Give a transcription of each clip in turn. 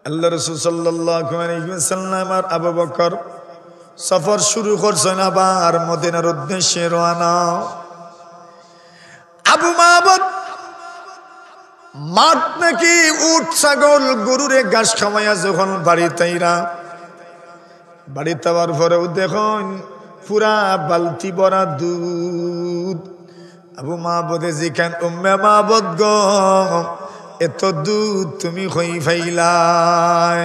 আল্লাহ রাসূল সাল্লাল্লাহু আলাইহি ওয়াসাল্লাম আর আবু বকর সফর শুরু করছেন, আবার মদিনার উদ্দেশ্যে রওনা। আবু মাহবুব মাঠ নাকি উট ছাগল গরুরে ঘাস খাওয়াইয়া যখন বাড়িতে আবার পরেও দেখুন পুরা বালতি ভরা দুধ। আবু মাহবুবে জিখান উম্মে মাহবুব গো, এত দুধ তুমি কই ফাইলাই?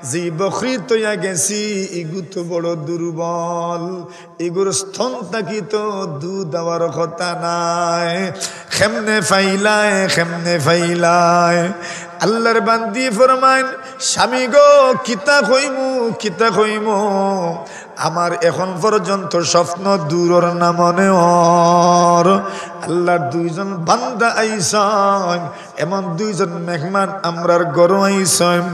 যে বকরি তৈয়া গেছি ইগু তো বড় দুর্বল, ইগুর স্তন থাকি তো দুধ দেওয়ার কথা নাই, কেমনে ফাইলায়? আল্লাহর বান্দি ফরমাইন, স্বামী গো কিতা কইমু, আমার এখন পর্যন্ত স্বপ্ন দূরর না মনে ওর। আল্লাহর দুইজন বান্দা আইসন, এমন দুইজন মেহমান আমরার ঘর আইসন।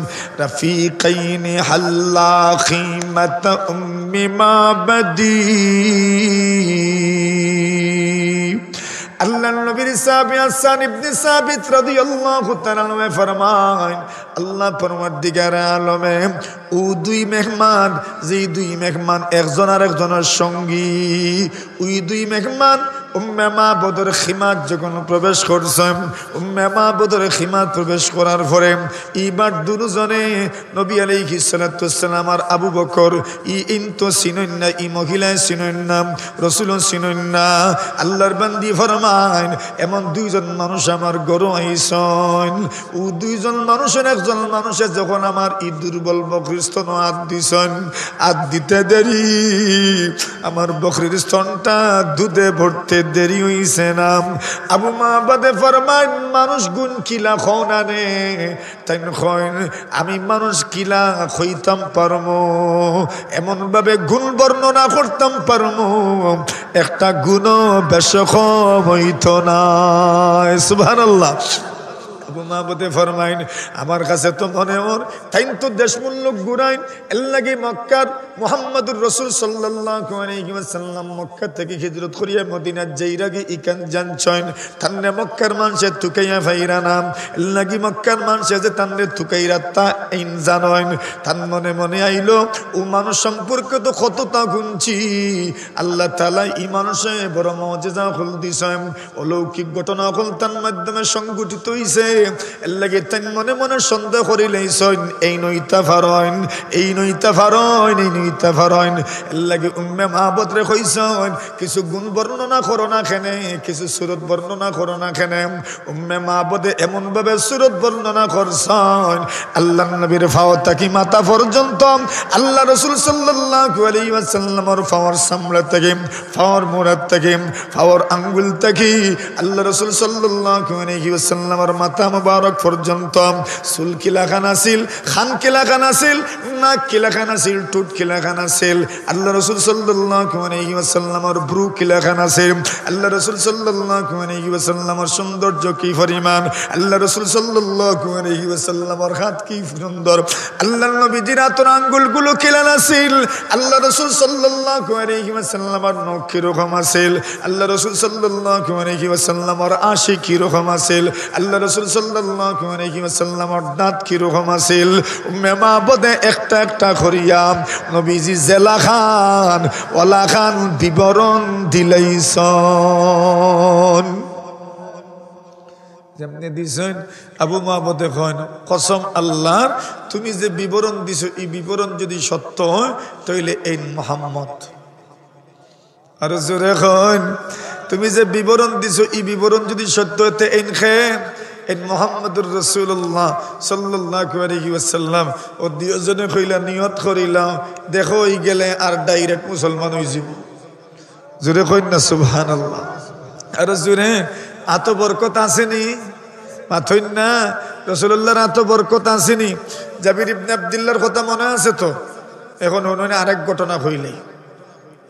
রাফিকাইনি হাল্লা খিমাত উম্মি মাবদি। আল্লাহর নবীর সাহাবী হাসান ইবনে সাবিত রাদিয়াল্লাহু তাআলা আনহু ফরমান, আল্লাহ পরওয়ারদিগার আলমে ও দুই মেহমান, যে দুই মেহমান একজন আর একজনের সঙ্গী, ওই দুই মেহমান উম্মে মাহবুবের খিমাত যখন প্রবেশ করছেন, উম্মে মাহবুবের খিমাত প্রবেশ করার পরে এইবার দুজনে নবী আলাইহিস সালাতু ওয়াসসালাম আর আবু বকর ইনতো চিনেন না, ই মহিলা চিনেন না, রাসূল চিনেন না। আল্লাহর বান্দি ফরমান, এমন দুইজন মানুষ আমার ঘরে আইসন, ও দুইজন মানুষের একজন মানুষের যখন আমার ই দুর্বল বকরির স্তন হাত দিছেন, হাত দিতে দেরি আমার বকরির স্তনটা দুধে ভরতে দেরি হইছে না। আবু মাহবুবে ফরমান, মানুষ গুণ কিলা খোনা নে, তাই কইন আমি মানুষ কিলা খইতাম পারমো, এমন ভাবে গুণ বর্ণনা করতাম পারমো একটা গুণ বেশ কম হইতো না। সুবহানাল্লাহ। আবু মাহবুবে ফরমাইন, আমার কাছে তো মনে ওর তাই তো দেশমূল্য ঘুরাইন এর লাগে মক্কার মুহাম্মদুর রাসূল সাল্লাল্লাহু আলাইহি ওয়াসাল্লাম মক্কা থেকে হিজরত করিয়া মদিনার যাইরাগে ইকান জানছন, তান্নে মক্কার মানুষে তুকাইয়া ফাইরানাম এর লাগে মক্কার মানুষে যে তান্নে তুকাইরা তা ইন জানন। তান মনে মনে আইলো ও মানুষ সম্পর্কে তো কতটা গুনছি, আল্লাহ তাআলা এই মানুষে বড় মুজিজা খুল দিছেন, অলৌকিক ঘটনা হল তার মাধ্যমে সংগঠিত হইছে। এর লাগে তাই মনে মনে সন্দেহ করিলেইছেন, এই নইতা ফারইন এর লাগে উম্মে মাহবুব রে কইছেন, কিছু গুণ বর্ণনা করো না কেনে, কিছু সুরত বর্ণনা করো না কেনে। উম্মে মাহবুবে এমন ভাবে সুরত বর্ণনা করছেন, আল্লাহর নবীর ফাও থাকি মাথা পর্যন্ত, আল্লাহ রাসূল সাল্লাল্লাহু আলাইহি ওয়াসাল্লামের ফাওয়ার সামলা থেকে, ফাওয়ার মুরাদ থেকে, ফাওয়ার আঙ্গুল থেকে আল্লাহ রাসূল সাল্লাল্লাহু আলাইহি ওয়াসাল্লামের মাথা মুবারক পর্যন্ত চুল কি লাগানো ছিল, খান কি লাগানো ছিল, নাক কি লাগানো ছিল, ঠোঁট কি লাগানো ছিল, আল্লাহ রাসূল সাল্লাল্লাহু আলাইহি ওয়াসাল্লামের ব্রু কি লাগানো ছিল, আল্লাহ রাসূল সাল্লাল্লাহু আলাইহি ওয়াসাল্লামের সৌন্দর্য কি পরিমাণ, আল্লাহ রাসূল সাল্লাল্লাহু আলাইহি ওয়াসাল্লামের হাত কি সুন্দর, আল্লাহর নবীজির হাতের আঙ্গুলগুলো কি লাগানো ছিল, আল্লাহ রাসূল সাল্লাল্লাহু আলাইহি ওয়াসাল্লামের নখ কি রকম আছিল, আল্লাহ রাসূল সাল্লাল্লাহু আলাইহি ওয়াসাল্লামের আশি কি রকম আছিল, আল্লাহ রাসূল সাল্লাল্লাহু আলাইহি ওয়াসাল্লামের দাঁত কি রকম আছিল। উম্মে মাহবুবে একটা একটা করিয়া নবীজি জেলা খান ওয়ালা খান বিবরণ দিলাইছন, যেমনি দিছেন। আবু মাহবুবে কইন, কসম আল্লাহর তুমি যে বিবরণ দিছো এই বিবরণ যদি সত্য হয় তাইলে এই মুহাম্মদ। আর জোরে কইন, তুমি যে বিবরণ দিছো এই বিবরণ যদি সত্য হতে এই খেন এই মুহাম্মদুর রাসূলুল্লাহ সাল্লাল্লাহু আলাইহি ওয়াসাল্লাম ও দুইজনে কইলা নিয়ত করিলা, দেখো এই গেলে আর ডাইরেক্ট মুসলমান হই যাব। জোরে কইন না সুবহানাল্লাহ। আর জোরে এত বরকত আসেনি মাথইন না, রাসূলুল্লাহর এত বরকত আসেনি। জাবির ইবনে আব্দুল্লাহর কথা মনে আছে তো? এখন ওনে আরেক ঘটনা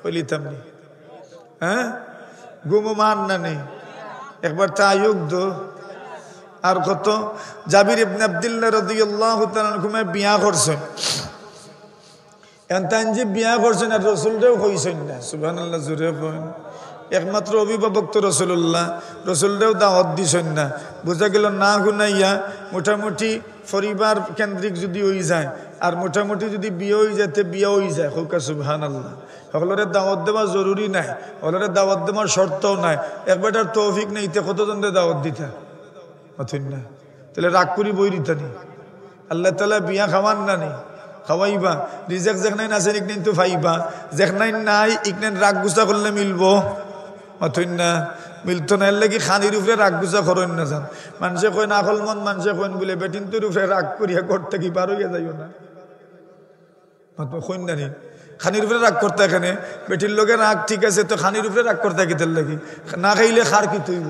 কইলিতাম নি, হ্যাঁ গুমো মান না নেই একবার তায়ুক দো। আর কত জাবির ইবনে আব্দুল্লাহ রাদিয়াল্লাহু তাআলা আনহু বিয়া করছেন, এনতান যে বিয়া করছেন আর রাসূলরাও কইছেন না। সুবহানাল্লাহ, জোরে কইন। একমাত্র অভিভাবক তো রাসূলুল্লাহ, রাসূলরাও দাওয়াত দিছেন না। বোঝা গেল না গুনাইয়া মোটামুটি পরিবার কেন্দ্রিক যদি হয়ে যায় আর মোটামুটি যদি বিয়ে হয়ে যেতে বিয়ে হয়ে যায় হোকা সুবহানাল্লাহ। সকলের দাওয়াত দেওয়া জরুরি নাই, সকলের দাওয়াত দেওয়ার শর্তও নাই। একবারটার তৌফিক নেই তে কতজনদের দাওয়াত দিতা অথিন না, তাহলে রাগ করি বই দিতানি। আল্লাহ তাআলা বিয়া খাওয়ান না নি, খাওয়াইবা। রিজেক যেখানে আছে ইকনেন তো ফাইবা, যেখানে নাই ইকনেন রাগ গুছা করলে মিলবো অথিন না, মিলতো না। এর লাগি খানির উপরে রাগ গুছা করেন না যান। মানুষে কয় না আকল মন, মানুষে কইন বলে বেটিন তোর উপরে রাগ করিয়া করতে কি বার হইয়া যাইও না কইন না নি। খানির উপরে রাগ করতে এখানে বেটির লোকের রাগ ঠিক আছে, তো খানির উপরে রাগ করতে কি তার লাগি? না খাইলে খার কি তৈব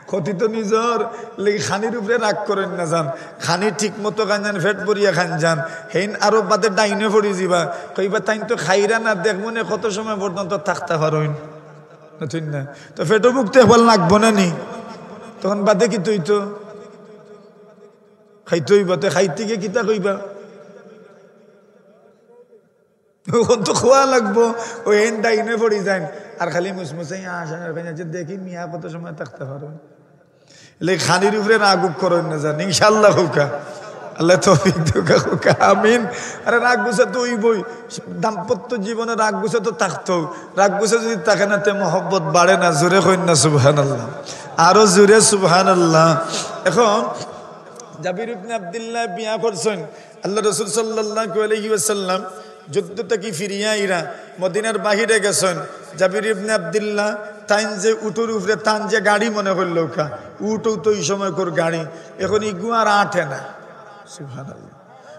ক্ষতি তো নিজর লেগে খানির উপরে রাগ করেন না যান। খানি ঠিক মতো খান যান, ফেট পরিয়া খান যান, হেন আরো বাদে ডাইনে পড়ি যাবা কইবা তাই তো খাইরা না দেখ মনে কত সময় পর্যন্ত থাকতে পারেন না, তো ফেটো বুকতে বল লাগবো না নি, তখন বাদে কি তুই তো খাইতে হইবা, তো খাইতে গিয়ে কিতা কইবা তো খোয়া লাগবো। ওই হেন ডাইনে পড়ি যান আর খালি মুসমুসাই আসেন দেখি মিয়া কত সময় থাকতে পারো। খানির উপরে রাগ করেন না যান ইনশাল্লাহ হোকা, আল্লাহ তৌফিক দেউকা হোকা, আমিন। আরে রাগ গুছা তো ওই বই দাম্পত্য জীবনে রাগ গুছা তো থাকতো, রাগ গুছা যদি থাকে না তে মহব্বত বাড়ে না। জোরে কইন না সুবহানাল্লাহ, আরো জোরে সুবহানাল্লাহ। এখন জাবির ইবনে আব্দুল্লাহ বিয়া করছেন, আল্লাহ রাসূল সাল্লাল্লাহু আলাইহি ওয়াসাল্লাম যুদ্ধ থেকে ফিরিয়া ইরা মদিনার বাহিরে গেছেন। জাবির ইবনে আব্দুল্লাহ তাইন যে উটোর উপরে তান যে গাড়ি মনে করলো কা উঠো তো এই সময় কর গাড়ি, এখন ইগু আর আঠে না সুবহানাল্লাহ,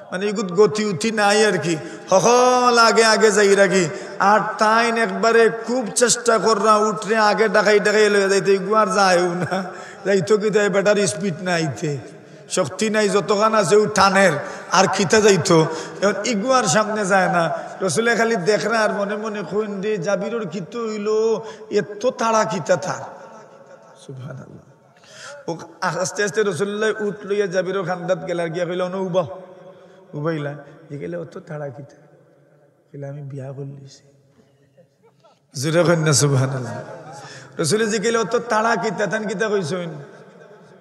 মানে ইগুত গতি উঠি নাই আর কি, সকল আগে আগে যাই রাখি। আর তাইন একবারে খুব চেষ্টা কররা উঠরে আগে ডাকাই ডাকাই লয়ে যাইতে, ইগু আর যায়ও না, যাইতো কি তাই বেটার স্পিড নাইতে শক্তি নাই, যতখান আছে ও টানের আর খিতা যাইতো। এখন ইগুয়ার সামনে যায় না, রসুলে খালি দেখরা আর মনে মনে কইন রে জাবিরর কিতো হইলো এত তাড়া কিতা তার সুবহানাল্লাহ। ও আস্তে আস্তে রসুল্লাহ উঠ লইয়া জাবিরর খান্দাত গেলার গিয়া কইল ন উবা উবাইলা গেলে অত তাড়া কিতা কইলে আমি বিয়া করলিছি। জোরে কইন না সুবহানাল্লাহ। রসুলে যে গেলে অত তাড়া কিতা তান কিতা কইছেন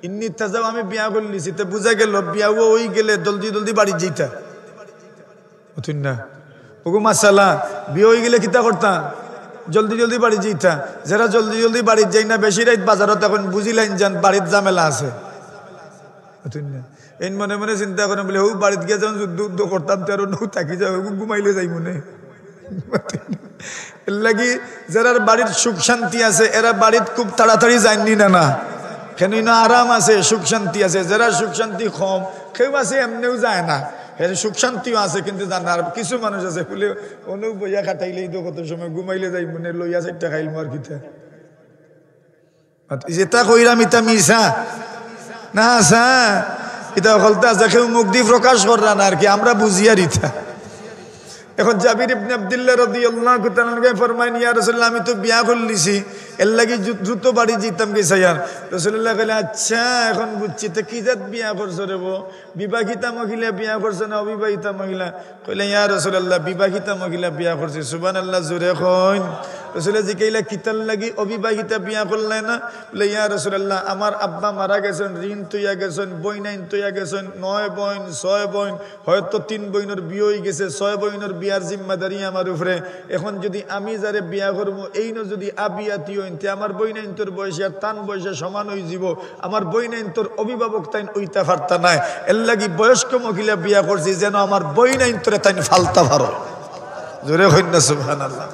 ইন্নি তাজাও আমি বিয়া করলিছি, তো বুঝা গেল বিয়াও ওই গেলে জলদি জলদি বাড়ি যেতা বুঝুন না। ওগো মাসালা বিয়ে হয়ে গেলে কিতা করতা জলদি জলদি বাড়ি যেতা, যারা জলদি জলদি বাড়ি যাই না বেশি রাত বাজারত এখন বুঝিলেন যান বাড়ির ঝামেলা আছে বুঝুন না। এই মনে মনে চিন্তা করেন বলে ও বাড়িতে গিয়ে যখন যুদ্ধ উদ্ধ করতাম তো আর নৌ থাকি যাও ঘুমাইলে যাই মনে এর লাগি যারা বাড়ির সুখ শান্তি আছে এরা বাড়ির খুব তাড়াতাড়ি যায়নি না না কেন আরাম আছে সুখ শান্তি আছে। যারা সুখ শান্তি কম কেউ আছে এমনিও যায় না, সুখ শান্তিও আছে কিন্তু জানা। আর কিছু মানুষ আছে বলে অন্য বইয়া কাটাইলেই তো কত সময় ঘুমাইলে যাই মনে লইয়া চারটা খাইল মার কিতা যেটা কইরাম ইতা মিশা না আসা এটা বলতে আছে কেউ মুখ দিয়ে প্রকাশ করা না আর কি, আমরা বুঝি আর ইতা। এখন জাবির ইবনে আব্দুল্লাহ রাদিয়াল্লাহু তাআলা ফরমায়েন ইয়া রাসূলুল্লাহ আমি তো বিয়া করলিছি এর লাগি দ্রুত বাড়ি যেতাম গেছে ইয়ার। রাসূলুল্লাহ কইলেন আচ্ছা এখন বুঝছি তো কি জাত বিয়া করছো রে বো, বিবাহিতা মহিলা বিয়া করছো না অবিবাহিতা মহিলা? কইলেন ইয়া রাসূলুল্লাহ বিবাহিতা মহিলা বিয়া করছি। সুবহানাল্লাহ জোরে কইন। রাসূলুল্লাহ জিকাইলা কিতাল লাগি অবিবাহিতা বিয়া করলে না? বলে ইয়া রাসূলুল্লাহ আমার আব্বা মারা গেছেন, ঋণ তৈয়া গেছেন, বইনাইন তৈয়া গেছেন, 9 বোন 6 বোন, হয়তো 3 বোনের বিয়ে হয়ে গেছে, 6 বোনের বিয়ার জিম্মাদারি আমার উপরে। এখন যদি আমি যারে বিয়া করবো এই ন যদি আবিয়াতি হইতে আমার বইনাইন তোর বয়সে আর তান বয়সে সমান হয়ে যাব, আমার বইনাইন তোর অভিভাবক তাইন ওইটা ফারতা নাই, এর লাগি বয়স্ক মহিলা বিয়া করছি যেন আমার বইনাইন তোরে তাইন ফালতা ভারো। জোরে হইন না সুবহানাল্লাহ।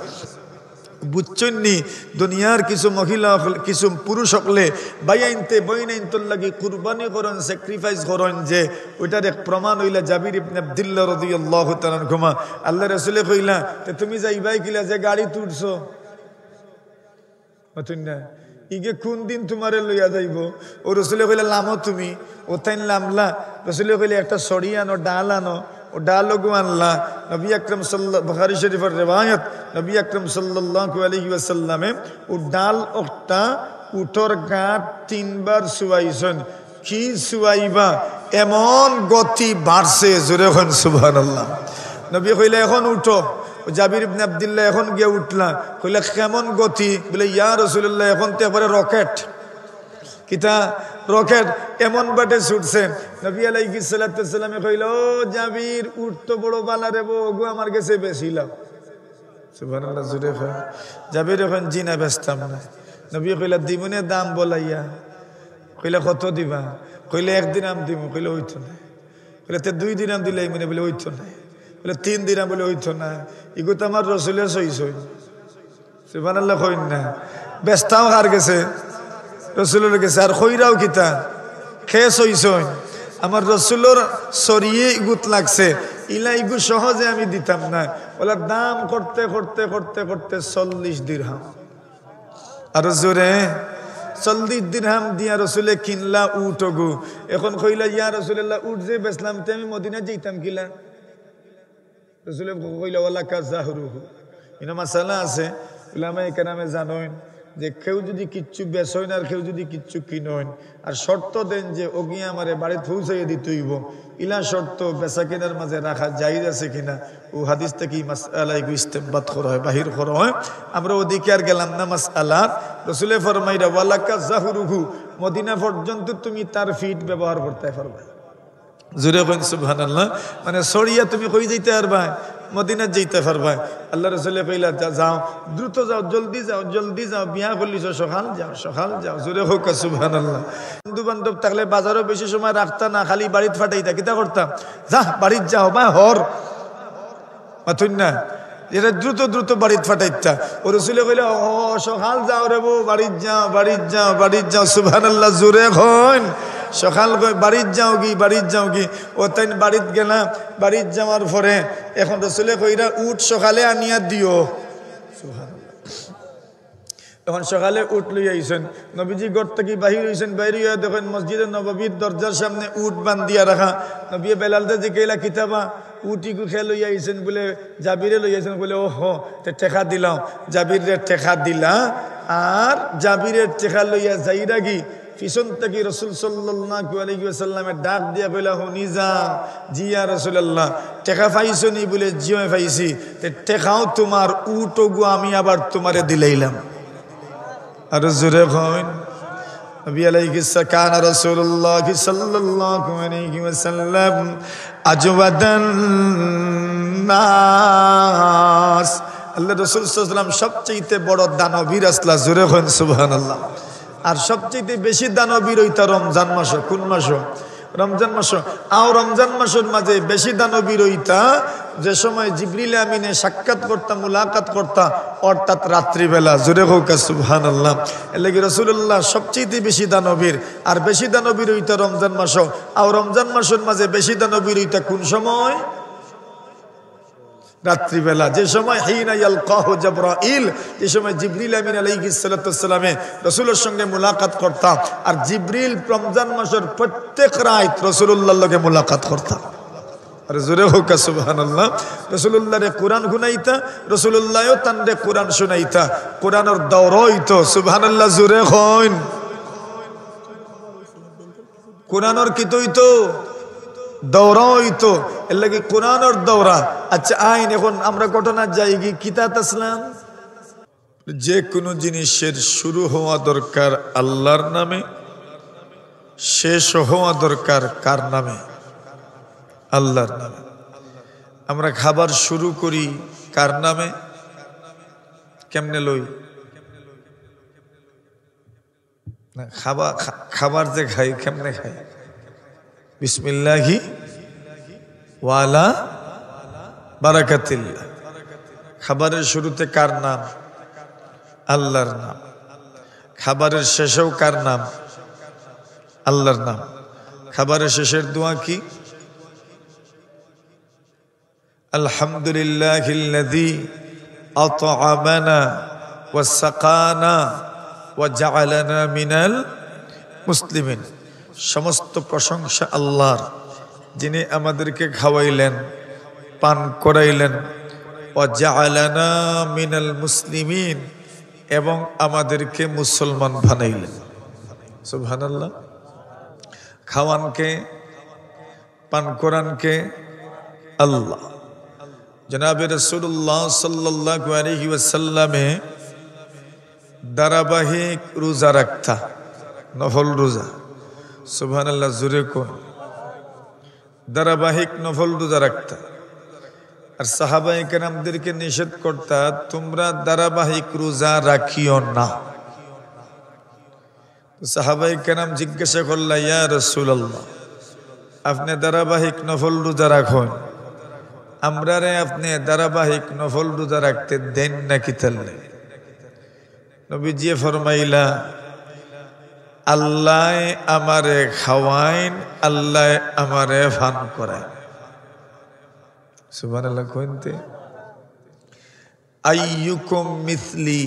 বুঝছেন নি দুনিয়ার কিছু মহিলা কিছু পুরুষ হকলে বাইআইনতে বইনাইনতর লাগি কুরবানি করেন, স্যাক্রিফাইস করেন, যে ওইটার এক প্রমাণ হইলা জাবির ইবনে আব্দুল্লাহ রাদিয়াল্লাহু তাআলা আনহুমা। আল্লাহ রাসূলে কইলা তে তুমি যাইবাই কিলা যে গাড়ি তুলছো বুঝছেন না ইগে কোন দিন তোমারে লইয়া যাইব? ও রাসূলে কইলা লামো তুমি, ও তাইন লামলা। রাসূলে কইলা একটা সড়ি আনো, ডাল আনো, ও ডাল লগু আনলা। নবী আকরাম সাল্লাল্লাহু বুখারী শরীফের রিওয়ায়াত নবী আকরাম সাল্লাল্লাহু আলাইহি ওয়াসাল্লামে ও ডাল একটা উটর গাঁট 3 বার সুয়াইছেন। কি সুয়াইবা এমন গতি বাড়ছে, জোরে হন সুবহানাল্লাহ। নবী কইলা এখন উঠো। জাবির ইবনে আব্দুল্লাহ এখন গিয়ে উঠলা, কইলা কেমন গতি? বলে ইয়া রাসূলুল্লাহ এখন তো একবারে রকেট কিতা রকেট এমন বাটে ছুটছে, নবী আলাইহিস সালাতু সালামে কইল, ও জাবির, উঠ তো বড় বালা রে গো, আমার কাছে বেশিলাম। সুবহানাল্লাহ, জুড়ে কয়। জাবির এখন জিনা বেচতাম না। নবী কইলা, দিমুনে দাম বলাইয়া। কইলা, কত দিবা? কইলে 1 দিরহাম দিব। কইলে হইতো না। কইলে তে 2 দিরহাম দিলে মানে বলে হইতো না। বলে 3 দিরহাম, বলে হইতো না। ইগো তো আমার রাসূলের সইছ। সুবহানাল্লাহ, কইন না। বেচতাও কার গেছে? রাসূলের গেছে। আর কইরাও কিতা খেয়ে সইছ। আমার রাসূলের সরিয়ে ইগুত লাগছে, ইলা ইগু সহজে আমি দিতাম না। বলে দাম করতে করতে করতে করতে 40 দিরহাম। আর জোরে 40 দিরহাম দিয়া রাসূলে কিনলা উট গো। এখন কইলা, ইয়া রাসূলুল্লাহ, উট যে বেচলাম তে আমি মদিনা যাইতাম কিলা? রাসূলে কইলা, ওয়ালা কাযাহরুহু। ইনা মাসালা আছে, উলামায়ে কেরামে জানেন যে কেউ যদি কিচ্ছু বেচেন আর কেউ যদি কিচ্ছু কিনেন, আর শর্ত দেন যে ওগিয়া আমারে বাড়ি পৌঁছাইয়া দিতে হইব, ইলা শর্ত বেচা কেনার মাঝে রাখা জায়েজ আছে কিনা, ও হাদিস থেকে মাসআলা ইস্তেমবাত করা হয়, বাহির করা হয়। আমরা ওদিকে আর গেলাম না মাসআলা। রাসূলে ফরমাইরা, ওয়ালাকা জাহরুহু, মদিনা পর্যন্ত তুমি তার ফিট ব্যবহার করতে পারবে। জুরে কইন সুবহানাল্লাহ। মানে সরিয়া তুমি কই যাইতে পারবা? মদিনা যাইতে পারবা। আল্লাহ রাসূলে কইলা, যাও, দ্রুত যাও, জলদি যাও, জলদি যাও, বিয়া করলিছ, সকাল যাও, সকাল যাও। জুরে হোক সুবহানাল্লাহ। বন্ধু বান্ধব থাকলে বাজারও বেশি সময় রাখতা না, খালি বাড়িত ফাটাইতা। কিতা করতাম? যা বাড়িত যাও বা হর মাথুন না, এটা দ্রুত দ্রুত বাড়িত ফাটাইতা। ও রাসূলে কইলা, ও সকাল যাও রে বউ, বাড়িত যাও, বাড়িত যাও, বাড়িত যাও। সুবহানাল্লাহ, জুরে হন। সকাল বাড়িত যাও গি, বাড়িত যাও গি। ও তাই বাড়িত গেলাম, বাড়িত যাওয়ার পরে এখন রাসূলে কইরা, উঠ সকালে আনিয়া দিও। এখন সকালে উঠ লই আইছেন, নবীজি ঘর থেকে বাহির হইছেন, বাইর হইয়া দেখেন মসজিদে নববীর দরজার সামনে উট বান্ধিয়া রাখা। নবী বেলালতে জিজ্ঞাইলা, কিতাবা উটিকু খেয়ে লই আইছেন? বলে জাবিরে লই আইছেন। বলে, ও হো, তে টেকা দিলাম। জাবিরের টেকা দিলা, আর জাবিরের টেকা লইয়া যাইরা গি পিছন থেকে রাসূল সাল্লাল্লাহু আলাইহি ওয়াসাল্লামের ডাক দিয়া কইলা, হুনি যা, জি ইয়া রাসূলুল্লাহ, টেকা পাইছো নি? বলে, জিও পাইছি। তে টেকাও তোমার, উট গো আমি আবার তোমারে দিলাইলাম। আর জোরে কইন। নবী আলাইহিস সালাম, কানা রাসূলুল্লাহ সাল্লাল্লাহু আলাইহি ওয়াসাল্লাম আজওয়াদান নাস। আল্লাহ রাসূল সাল্লাল্লাহু আলাইহি ওয়াসাল্লাম সবচেয়ে বড় দানবীর আসলা। জোরে কইন সুবহানাল্লাহ। আর সবচেয়ে বেশি দানবীর হইতা রমজান মাস। কোন মাস? রমজান মাস। আও রমজান মাসের মাঝে বেশি দানবীর হইতা যে সময় জিবরিল আমিনে সাক্ষাৎ করতা, মুলাকাত করতা, অর্থাৎ রাত্রিবেলা। জোরে হোক সুবহানাল্লাহ। এর লাগি রাসূলুল্লাহ সবচেয়ে বেশি দানবীর। আর বেশি দানবীর হইতা রমজান মাস। আও রমজান মাসের মাঝে বেশি দানবীর হইতা কোন সময়? রাত্রিবেলা। যে সময় হিনা ইয়ালকাহু জিবরাইল, যে সময় জিবরিল আমিন আলাইহিস সালাতু ওয়াসসালামে রাসূলের সঙ্গে মুলাকাত করতা। আর জিবরিল রমজান মাসের প্রত্যেক রাত রাসূলুল্লাহর লগে মুলাকাত করতা। আর জোরে হোক সুবহানাল্লাহ। রাসূলুল্লাহরে কোরআন শুনাইতা, রাসূলুল্লাহও তানরে কোরআন শুনাইতা। কোরআনের দৌরা হইতো। সুবহানাল্লাহ, জোরে কইন। কোরআনের কি হইতো? দৌরা হইতো। এর লাগি কোরআনের দৌরা। আচ্ছা আইন, এখন আমরা ঘটনা যাই কি কিতাব আসলাম। যে কোনো জিনিসের শুরু হওয়া দরকার আল্লাহর নামে, শেষ হওয়া দরকার কার নামে? আল্লাহর নামে। আমরা খাবার শুরু করি কার নামে? কেমনে লই? না, খাবার যে খাই কেমনে খাই? বিসমিল্লাহি ওয়ালা বারাকাতিল্লাহ। খাবারের শুরুতে কার নাম? আল্লাহর নাম। খাবারের শেষেও কার নাম? আল্লাহর নাম। খাবারের শেষের দোয়া কি? আলহামদুলিল্লাহিল্লাযী আত'আমানা ওয়া সাকানা ওয়া জাআলানা মিনাল মুসলিমিন। সমস্ত প্রশংসা আল্লাহর, যিনি আমাদেরকে খাওয়াইলেন, পান করাইলেন, ওয়া জাআলানা মিনাল মুসলিমিন, এবং আমাদেরকে মুসলমান বানাইলেন। সুবহানাল্লাহ। খাওয়ানকে, পান করানকে? আল্লাহ। জনাবে রাসূলুল্লাহ সাল্লাল্লাহু আলাইহি ওয়াসাল্লামে ধারাবাহিক রোজা রাখতা। নফল রোজা, সুবহানাল্লাহ, জোরে কোন। ধারাবাহিক নফল রোজা রাখতা। আর সাহাবায়ে কেরামদেরকে নিষেধ করতা, তোমরা ধারাবাহিক রোজা রাখিও না। সাহাবায়ে কেরাম জিজ্ঞাসা করলা, ইয়া রাসূলুল্লাহ, আপনি ধারাবাহিক নফল রোজা রাখুন, আমরা রে আপনি ধারাবাহিক নফল রোজা রাখতে দেন নাকি? তাহলে নবীজি ফরমাইলা, আল্লাহ আমারে খাওয়াইন, আল্লাহ আমারে পান করায়। সুবহানাল্লাহ কইতে। আইয়ুকুম মিসলি,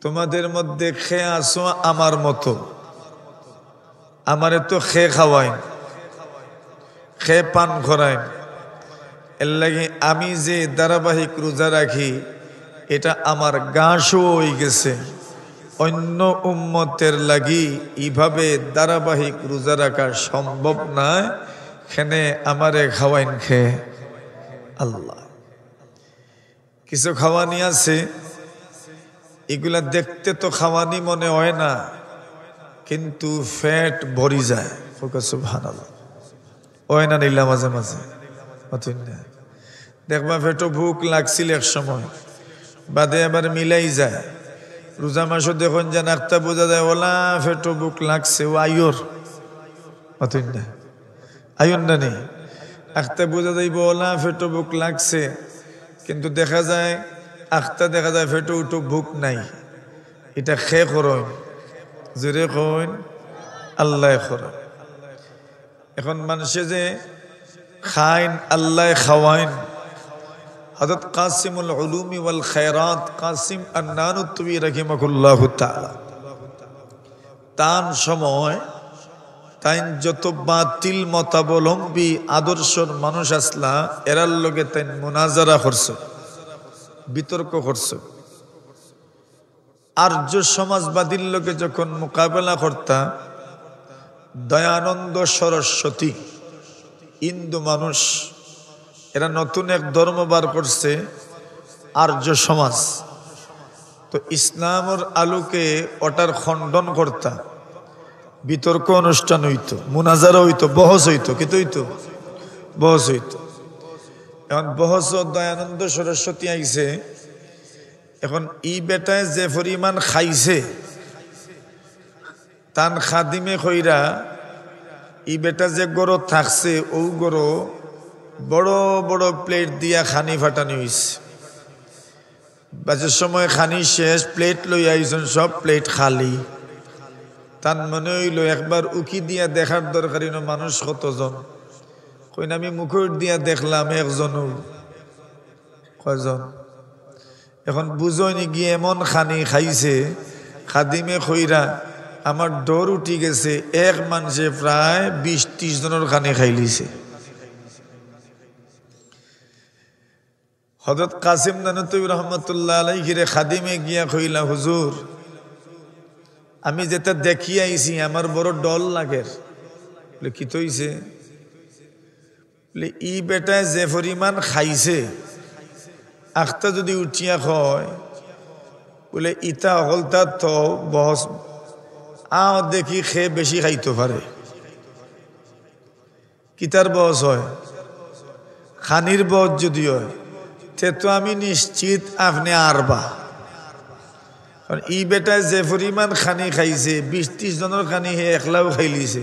তোমাদের মধ্যে খে আসো আমার মতো, আমারে তো খে খাওয়াইন, খে পান করাইন। এর লাগে আমি যে ধারাবাহিক রোজা রাখি, এটা আমার গাছও হয়ে গেছে। অন্য উম্মতের লাগি এইভাবে ধারাবাহিক রোজা রাখা সম্ভব নয়, এখানে আমারে খাওয়াইন খে আল্লাহ। কিছু খাওয়ানি আছে, এগুলা দেখতে তো খাওয়ানি মনে হয় না, কিন্তু ফ্যাট ভরি যায়। সুবহানাল্লাহ, হয় না নিলা মাঝে মাঝে দেখবা ফেটো ভুক লাগছিল এক সময়, বাদে আবার মিলাই যায়। রোজা মাসও দেখুন যে নাকটা বোঝা যায়, ওলা ফেটো বুক লাগছে, ও আয়ুর না, আয়ুর না নেই আখতা বোঝা যাইব, ওলা ফেটো বুক লাগছে, কিন্তু দেখা যায় আখতা দেখা যায় ফেটো উঠো ভুক নাই। এটা খে করইন, জোরে কইন আল্লাহ করইন। এখন মানুষে যে খাইন, আল্লাহ খাওয়াইন। হযরত কাসিমুল উলুমি ওয়াল খায়রাত কাসিম আন-নানুতুবি রাহিমাহুল্লাহু তাআলা তান সময় তাইন যত বাতিল মতাবলম্বী আদর্শর মানুষ আসলা, এরার লগে তাইন মুনাজারা করছে, বিতর্ক করছে। আর্য সমাজবাদীর লগে যখন মোকাবেলা করতা, দয়ানন্দ সরস্বতী হিন্দু মানুষ, এরা নতুন এক ধর্ম বার করছে, আর্য সমাজ। তো ইসলামের আলোকে ওটার খণ্ডন করতা, বিতর্ক অনুষ্ঠান হইতো, মুনাজারা হইতো, বহস হইতো, কিন্তু হইতো বহস হইতো। এখন বহস দয়ানন্দ সরস্বতী আইছে। এখন ই বেটায় যে পরিমাণ খাইছে, তান খাদিমে কইরা ই বেটা যে গরো থাকছে, ও গরো বড় বড় প্লেট দিয়া খানি ফাটানি হইছে। বাজের সময় খানি শেষ, প্লেট লই আইছেন, সব প্লেট খালি। তার মনে হইল একবার উকি দিয়া দেখার দরকারি না, মানুষ কতজন। কইন আমি মুখর দিয়া দেখলাম একজন, কয়জন। এখন বুঝইনি গিয়ে এমন খানি খাইছে, খাদিমে কইরা আমার ডর উঠি গেছে, এক মানুষে প্রায় 20-30 জনের খানি খাইলিছে। হযরত কাসিম নানুতুবি রহমতুল্লাহ আলাইহিরে খাদিমে গিয়া কইলা, হুজুর আমি যেটা দেখি আইছি আমার বড় ডর লাগে। বলে কি তৈছে? বলে ই বেটায় যে পরিমাণ খাইছে, আখটা যদি উঠিয়া হয়, বলে ইটা হলতা তো বস দেখি খেয়ে বেশি খাইতে পারে। কিতার বস হয়, খানির বস যদি হয়, তে তো আমি নিশ্চিত আপনি আরবা। কারণ ই বেটায় যে পরিমাণ খানি খাইছে, 20-30 জনের খানি হে একলাও খাইলিছে।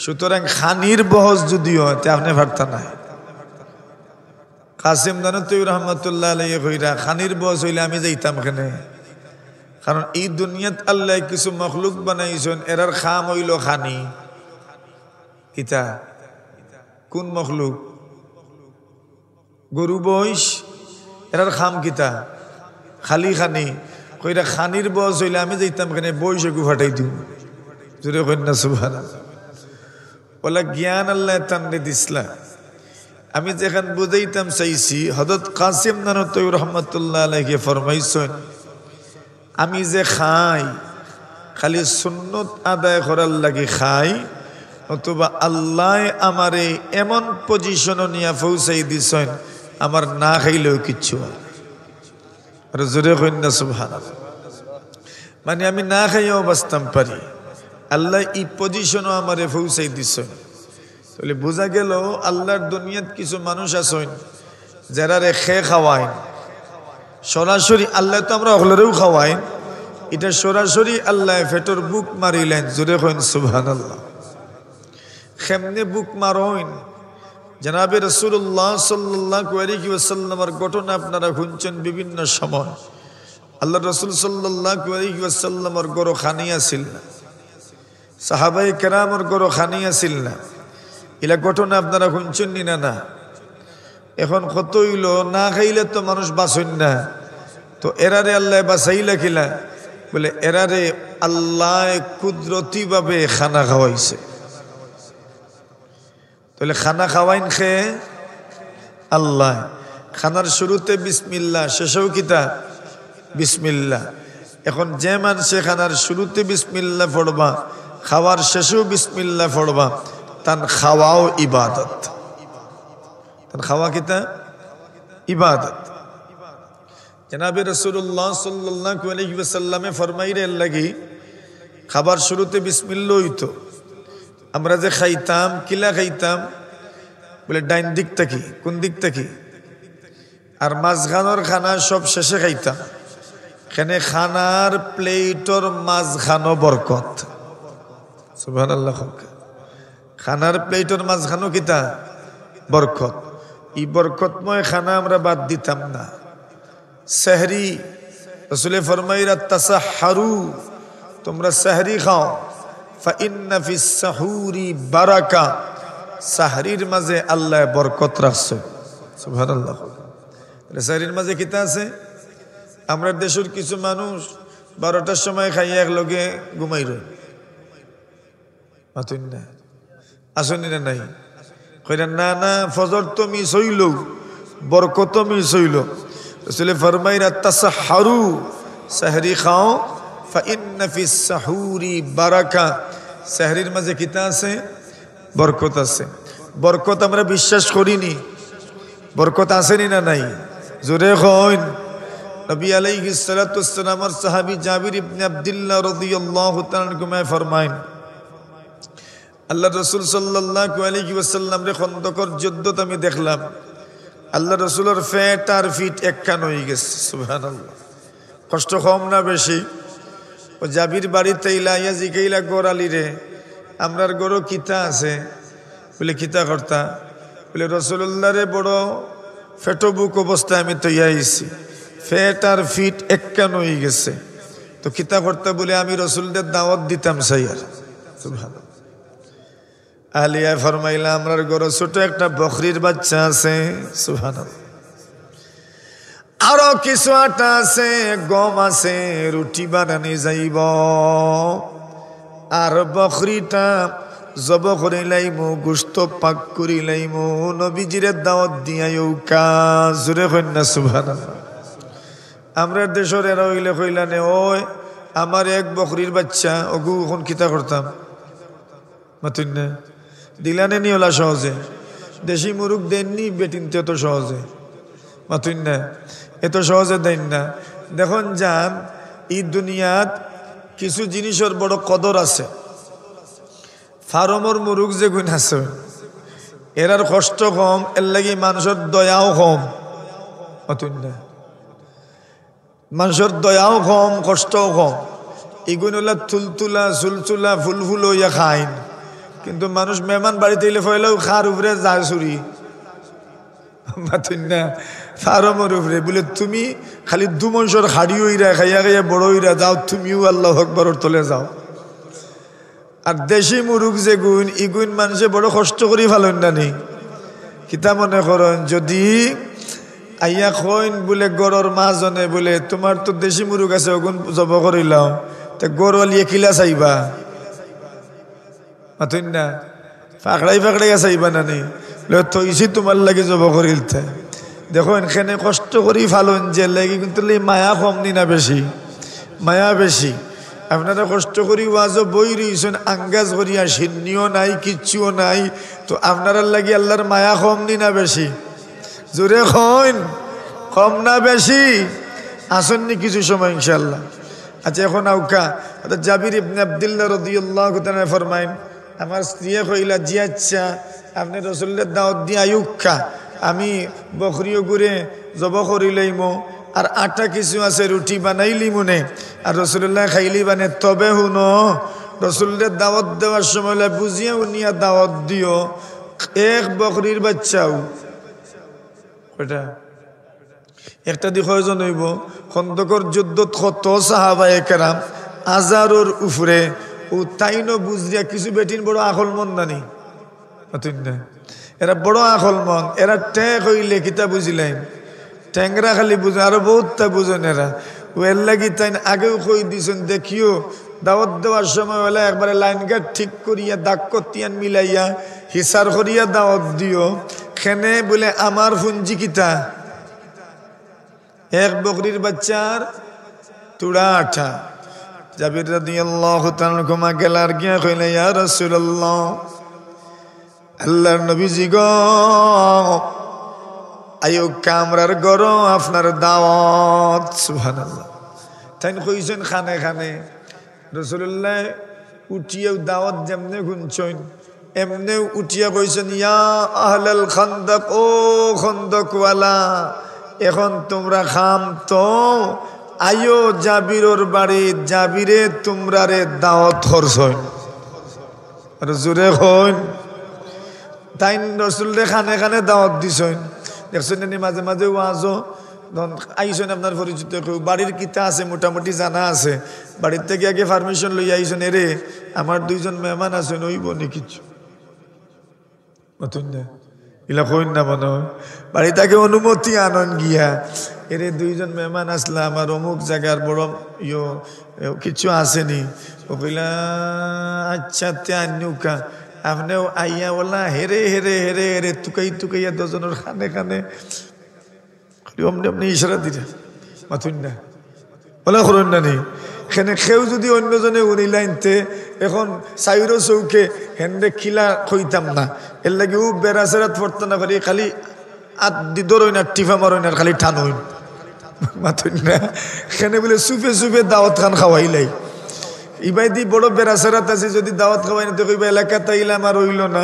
সুতরাং খানির বহস যদি হয়, তে আপনি ভাবতা নাই। কাসিম নানুতুবি রহমতুল্লাহ আলাইহি কইরা, খানির বহস হইলে আমি যাইতাম কেনে? কারণ এই দুনিয়াত আল্লাহ কিছু মখলুক বানাইছেন, এরার খাম হইল খানি। কিতা কোন মখলুক? গরু বইস, এরার খাম কিতা? খালি খানি। কইরা খানির বস হইলে আমি যাইতাম কেন? বইসে গু ফাটাই দিও। জোরে কন্যা সুবহানাল্লাহ। বলে জ্ঞান আল্লাহ তান্নে দিসলা। আমি যেখান বুঝাইতাম চাইছি, হযরত কাসিম নানুতুবি রহমতুল্লাহ আলাইহি ফরমাইছেন, আমি যে খাই খালি সুন্নত আদায় করার লাগে খাই, অথবা আল্লাহ আমারে এমন পজিশন নিয়ে পৌঁছাই দিছেন, আমার না খাইলেও কিচ্ছু হয়। আর জোরে কন্যা সুবহানাল্লাহ। মানে আমি না খাইয়াও বাঁচতাম পারি, আল্লাহ এই পজিশনও আমারে পৌঁছাই দিছে। তাহলে বোঝা গেল আল্লাহর দুনিয়াত কিছু মানুষ আছেন যারা রেখে খাওয়ায় সরাসরি, আল্লাহ তো আমরা অগলেরও খাওয়াই, এটা সরাসরি আল্লাহ ফেটর বুক মারিলেন। জোরে কইন সুবহানাল্লাহ। কেমনে বুক মারইন? জনাবে রাসূলুল্লাহ সাল্লাল্লাহু আলাইহি ওয়াসাল্লামের ঘটনা আপনারা শুনছেন বিভিন্ন সময়। আল্লাহ রাসূল সাল্লাল্লাহু আলাইহি ওয়াসাল্লামের গরো খানিয়া ছিল না, সাহাবায়ে কেরামের গরো খানিয়া ছিল না। এলা ঘটনা আপনারা শুনছেন নি? না। এখন কত হইল, না খাইলে তো মানুষ বাঁচেন না, তো এরারে আল্লাহ বাঁচাইলা কিলা? বলে এরারে আল্লাহ কুদরতি ভাবে খানা খাওয়াইছে। তাহলে খানা খাওয়াইন খেয়ে আল্লাহ। খানার শুরুতে বিসমিল্লাহ, শেষেও কিতা বিসমিল্লাহ। এখন যে মানুষে খানার শুরুতে বিসমিল্লাহ পড়বা, খাওয়ার শেষেও বিসমিল্লাহ পড়বা, তার খাওয়াও ইবাদত। তার খাওয়া কিতা ইবাদত। জনাবে রাসূলুল্লাহ সাল্লাল্লাহু আলাইহি ওয়াসাল্লামে ফরমাইলেন লাগি খাবার শুরুতে বিসমিল্লাহ হইতো। আমরা যে খাইতাম, কিলা খাইতাম? বলে ডাইন দিক থেকে। কোন দিক থেকে? আর মাঝখানোর খানা সব শেষে খাইতাম। এখানে খানার প্লেটর মাঝখানো বরকত। সুবহানাল্লাহ। খানার প্লেটর মাঝখানো কিতা বরকত। এই বরকতময় খানা আমরা বাদ দিতাম না। সেহরি রাসূলে ফরমাইরা তাসাহহারু, তোমরা সেহরি খাও। ফাইন্না ফিস সাহুরি বারাকা, সাহরির মাঝে আল্লাহ বরকত রাখছে। সুবহানাল্লাহ। সাহরির মাঝে কিতা আছে? আমরা দেশের কিছু মানুষ 12টার সময় খাইয়া একলগে ঘুমাই রয়। মাতুন না, আসনি না নাই? কইরা না না, ফজর তো মিস হইল, বরকত মিস হইল। রাসূলে ফরমাইরা তাসাহহারু, সাহরি খাও। ফাইন্না ফিস সাহুরি বারাকা, সাহরির মাঝে কিতা আছে? বরকত আছে। বরকত আমরা বিশ্বাস করিনি, বরকত আসেনি না নাই? জোরে কইন। নবী আলাইহিস সালাতু ওয়াস সালামের সাহাবী জাবির ইবনে আব্দুল্লাহ রাদিয়াল্লাহু তাআলা আনহু ফরমায়েন, আল্লাহ রাসূল সাল্লাল্লাহু আলাইহি ওয়াসাল্লাম রে খন্দকের যুদ্ধত আমি দেখলাম আল্লাহ রাসূলের পেট আর ফিট একখান হয়ে গেছে। সুবহানাল্লাহ। কষ্ট কম না বেশি? ও জাবির বাড়িতে ইলাইয়া জিকাইলা গোরালি রে, আমরার গরো কিতা আছে? বলে কিতা করতা? বলে রাসূলুল্লাহ রে বড় ফেটবুক অবস্থায় আমি তো আইছি, ফেট আর ফিট একখান হয়ে গেছে, তো কিতা করতা? বলে আমি রাসূলদের দাওয়াত দিতাম সাইয়ার। সুবহানাল্লাহ। আলিয়া ফরমাইলা আমরার গরো ছোট একটা বকরির বাচ্চা আছে। সুবহানাল্লাহ। আরো কিছু আটা আছে, গম আছে, রুটি বানানি যাইব। আর বকরিটা জব করে লাইমু, গোশত পাক করি লাইমু, নবীজিরে দাওয়াত দিয়াইও কাজ। জোরে কইনা সুবহানাল্লাহ। আমরা দেশের এরা হইলে কইলানে, ওই আমার এক বকরির বাচ্চা, ওগু এখন কিতা করতাম? মাতুন না, দিলানে নি ওলা সহজে। দেশি মুরুখ দেননি বেটিনতে এত সহজে। মাতুন না, এত সহজে দেন না। দেখুন যান, এই দুনিয়াত কিছু জিনিসের বড় কদর আছে। ফার্মর মুরুখ যে গুণ আছে, এরার কষ্ট কম, এর লাগি মানুষের দয়াও কম। মাতুন না, মানুষের দয়াও কম, কষ্টও কম। এগুন হলা তুলতুলা চুলচুলা ফুলফুল হইয়া খাইন, কিন্তু মানুষ মেহমান বাড়িতে এলে ফেলেও খার উপরে যায় চুরি। মাতুন না, ফার্মর উপরে বলে তুমি খালি দু মনুষের হাড়ি হইরা খাইয়া খাইয়া বড় হইরা যাও, তুমিও আল্লাহু আকবারের তলে যাও। আর দেশি মুরুখ যে গুণ, ইগুণ মানুষে বড় কষ্ট করি ফেলেন না নি? কিতা মনে করেন? যদি আইয়া কইন বলে গড়র মাজনে বলে তোমার তো দেশি মুরুখ আছে, ওগুন জব করিলাম, তা গড়ওয়ালিয়ে কিলা চাইবা? মাতুন না, ফাঁকড়াই ফাঁকড়াইয়া চাইবা না নি? তৈছি তোমার লাগে জব করিলতে। দেখো এখানে কষ্ট করি ফালন যে লাগে, কিন্তু মায়া কম নি না বেশি? মায়া বেশি। আপনারা কষ্ট করি ওয়াজও বই রইছেন, আঙ্গাজ করিয়া সিন্নিও নাই, কিচ্ছুও নাই, তো আপনারা লাগি আল্লাহর মায়া কম নি না বেশি? জোরে কইন, কম না বেশি? আসেননি কিছু সময় ইনশাল্লাহ আচ্ছা এখন আউকা জাবির ইবনে আব্দুল্লাহ রাদিয়াল্লাহু তাআলা ফরমাইন আমার স্ত্রী কইলা জি আচ্ছা আপনি রাসূলের দাওয়াত দিয়া আয়ুকা আমি বকরিও ঘুরে জব করিলাইমো আর আটা কিছু আছে রুটি বানাইলি মনে আর রাসূলুল্লাহ খাইলি বানে তবে হুনো রাসূলের দাওয়াত দেওয়ার সময় বুঝিয়া উনিয়া দাওয়াত দিও এক বকরির বাচ্চাও কয়টা একটা দি কয়জন হইব খন্দকর যুদ্ধত কত সাহাবায়ে কেরাম হাজারের উপরে ও তাইনো বুঝিয়া কিছু বেটিন বড় আকল মন নানি না এরা বড় আকল মন এরা ট্যাগ হইলে কিতা বুঝিলাম ট্যাংরা খালি বুঝে আরো বহুতটা বুঝেন এরা ও এর লাগি তাই আগেও কই দিছেন দেখিও দাওয়াত দেওয়ার সময় হলে একবারে লাইন গার্ড ঠিক করিয়া দাগ কতিয়ান মিলাইয়া হিসার করিয়া দাওয়াত দিও খেনে বলে আমার ফুঞ্জি কিতা এক বকরির বাচ্চার তুড়া আঠা জাবির রাদিয়াল্লাহু তাআলা ঘুমা গেলার গিয়া কইলে ইয়া রাসূলুল্লাহ আল্লাহর নবীজি গো আয়ো কামরার গরো আপনার দাওয়াত সুবহানাল্লাহ তাই কইছেন খানে খানে রাসূলুল্লাহ উঠিয়া দাওয়াত যেমনে গুনছেন এমনে উঠিয়া কইছেন ইয়া আহলাল খান্দাক ও খন্দকওয়ালা এখন তোমরা খাম তো আয়ো জাবিরর বাড়ি জাবিরে তোমরারে দাওয়াত করছইন আর জোরে কইন তাই রাসূলরে খানে খানে দাওয়াত দিছইন দেখছেন নি মাঝে মাঝে ওয়াজও আইছেন আপনার পরিচিত কেউ বাড়ির কিতা আছে মোটামুটি জানা আছে বাড়ির থেকে আগে পারমিশন লই আইছেন এরে আমার দুইজন মেহমান আছেন ওইব নি কিছু মতন না ইলা কইন না মনে বাড়ি থেকে অনুমতি আনন গিয়া এরে দুইজন মেহমান আসলা আমার অমুক জায়গার বড় কিছু আসেনি ও কইলা আচ্ছা তে আনুকা আপনিও আইয়া বলা হেরে হেরে হেরে হেরে তুকাইয়া দজনের খানে খানে অমনি অমনি ইশারা দিলে মাথুন না বলা করুন না নি এখানে খেউ যদি অন্যজনে উনিলাইনতে এখন সাইরো চৌকে হেন্ডে খিলা খইতাম না এর লাগে ও বেড়াচেরাত পড়তে না পারি খালি আত দি দরই না টিফা মারই না খালি ঠান হইন মাথুন না এখানে বলে সুফে সুফে দাওয়াত খান খাওয়াইলাই ইবাই দি বড় বেড়াচেরাত আছে যদি দাওয়াত খাওয়াই না তো কইবা এলাকা তাইলাম আর হইল না